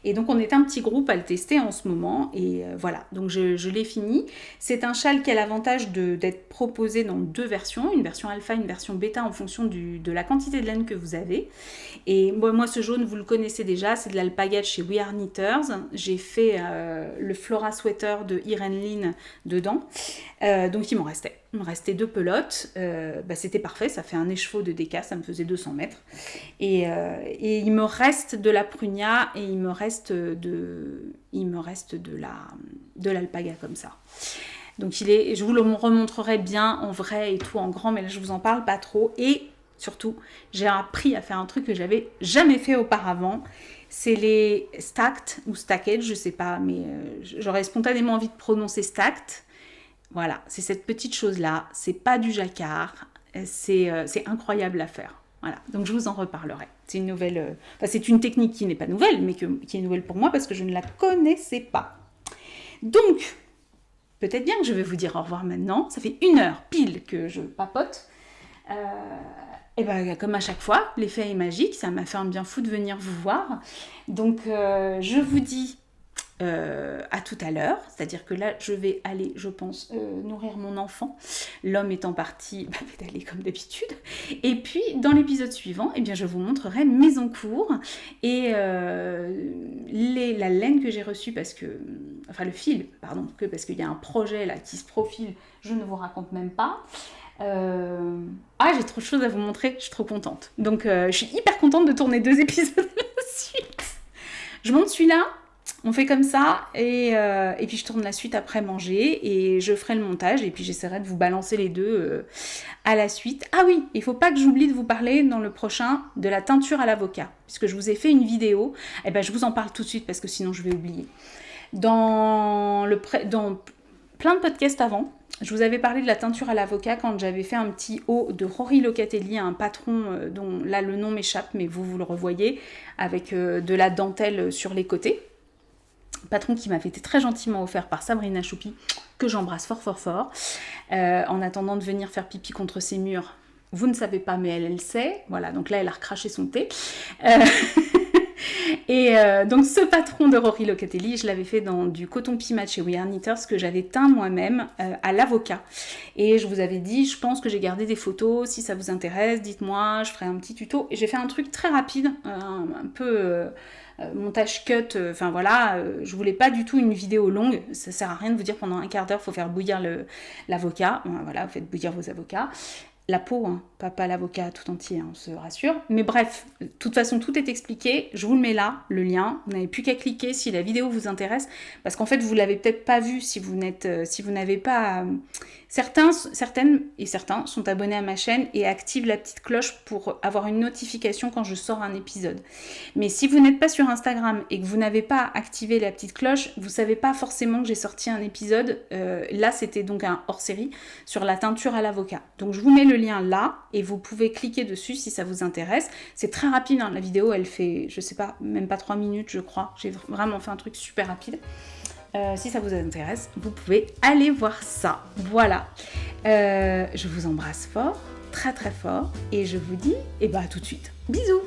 Et donc, on est un petit groupe à le tester en ce moment. Et voilà, donc je l'ai fini. C'est un châle qui a l'avantage d'être proposé dans 2 versions, une version alpha, une version bêta, en fonction de la quantité de laine que vous avez. Et moi, ce jaune, vous le connaissez déjà, c'est de l'alpaga de chez We Are Knitters. J'ai fait le Flora Sweater de Irene Lynn dedans. Donc il me restait 2 pelotes. C'était parfait, ça fait un écheveau de déca, ça me faisait 200 mètres. Et il me reste de la prunia et il me reste de l'alpaga comme ça. Donc je vous le remontrerai bien en vrai et tout en grand, mais là je vous en parle pas trop. Et surtout, j'ai appris à faire un truc que j'avais jamais fait auparavant. C'est les stacked ou stacked, je sais pas, mais j'aurais spontanément envie de prononcer stacked. Voilà, c'est cette petite chose-là. C'est pas du jacquard. C'est incroyable à faire. Voilà, donc je vous en reparlerai. C'est une nouvelle... c'est une technique qui n'est pas nouvelle, mais qui est nouvelle pour moi parce que je ne la connaissais pas. Donc, peut-être bien que je vais vous dire au revoir maintenant. Ça fait 1 heure pile que je papote. Et comme à chaque fois, l'effet est magique, ça m'a fait un bien fou de venir vous voir. Donc je vous dis à tout à l'heure, c'est-à-dire que là je vais aller, je pense, nourrir mon enfant, l'homme étant parti pédaler comme d'habitude. Et puis dans l'épisode suivant, je vous montrerai mes encours et la laine que j'ai reçue le fil, parce qu'il y a un projet là qui se profile, je ne vous raconte même pas. J'ai trop de choses à vous montrer, je suis trop contente. Donc je suis hyper contente de tourner 2 épisodes de la suite. Je monte celui-là, on fait comme ça, et puis je tourne la suite après manger, et je ferai le montage, et puis j'essaierai de vous balancer les 2 à la suite. Ah oui, il faut pas que j'oublie de vous parler dans le prochain de la teinture à l'avocat, puisque je vous ai fait une vidéo, je vous en parle tout de suite, parce que sinon je vais oublier. Dans plein de podcasts avant, je vous avais parlé de la teinture à l'avocat quand j'avais fait un petit haut de Rory Locatelli, un patron dont là le nom m'échappe, mais vous le revoyez, avec de la dentelle sur les côtés. Patron qui m'avait été très gentiment offert par Sabrina Choupi, que j'embrasse fort fort fort. En attendant de venir faire pipi contre ses murs, vous ne savez pas, mais elle sait. Voilà, donc là elle a recraché son thé. Et donc ce patron de Rory Locatelli, je l'avais fait dans du coton pimat chez We Are Knitters que j'avais teint moi-même à l'avocat. Et je vous avais dit, je pense que j'ai gardé des photos, si ça vous intéresse, dites-moi, je ferai un petit tuto. Et j'ai fait un truc très rapide, un peu montage cut, je voulais pas du tout une vidéo longue, ça sert à rien de vous dire pendant un quart d'heure, faut faire bouillir l'avocat, voilà, vous faites bouillir vos avocats. la peau, hein, pas l'avocat tout entier, hein, on se rassure. Mais bref, de toute façon, tout est expliqué. Je vous le mets là, le lien. Vous n'avez plus qu'à cliquer si la vidéo vous intéresse. Parce qu'en fait, vous ne l'avez peut-être pas vu si vous n'avez pas... certaines et certains sont abonnés à ma chaîne et activent la petite cloche pour avoir une notification quand je sors un épisode. Mais si vous n'êtes pas sur Instagram et que vous n'avez pas activé la petite cloche, vous ne savez pas forcément que j'ai sorti un épisode. Là, c'était donc un hors-série sur la teinture à l'avocat. Donc, je vous mets le lien là et vous pouvez cliquer dessus si ça vous intéresse. C'est très rapide, hein. La vidéo, elle fait, je sais pas, même pas 3 minutes, je crois. J'ai vraiment fait un truc super rapide. Si ça vous intéresse, vous pouvez aller voir ça. Voilà. Je vous embrasse fort, très très fort, et je vous dis à tout de suite. Bisous!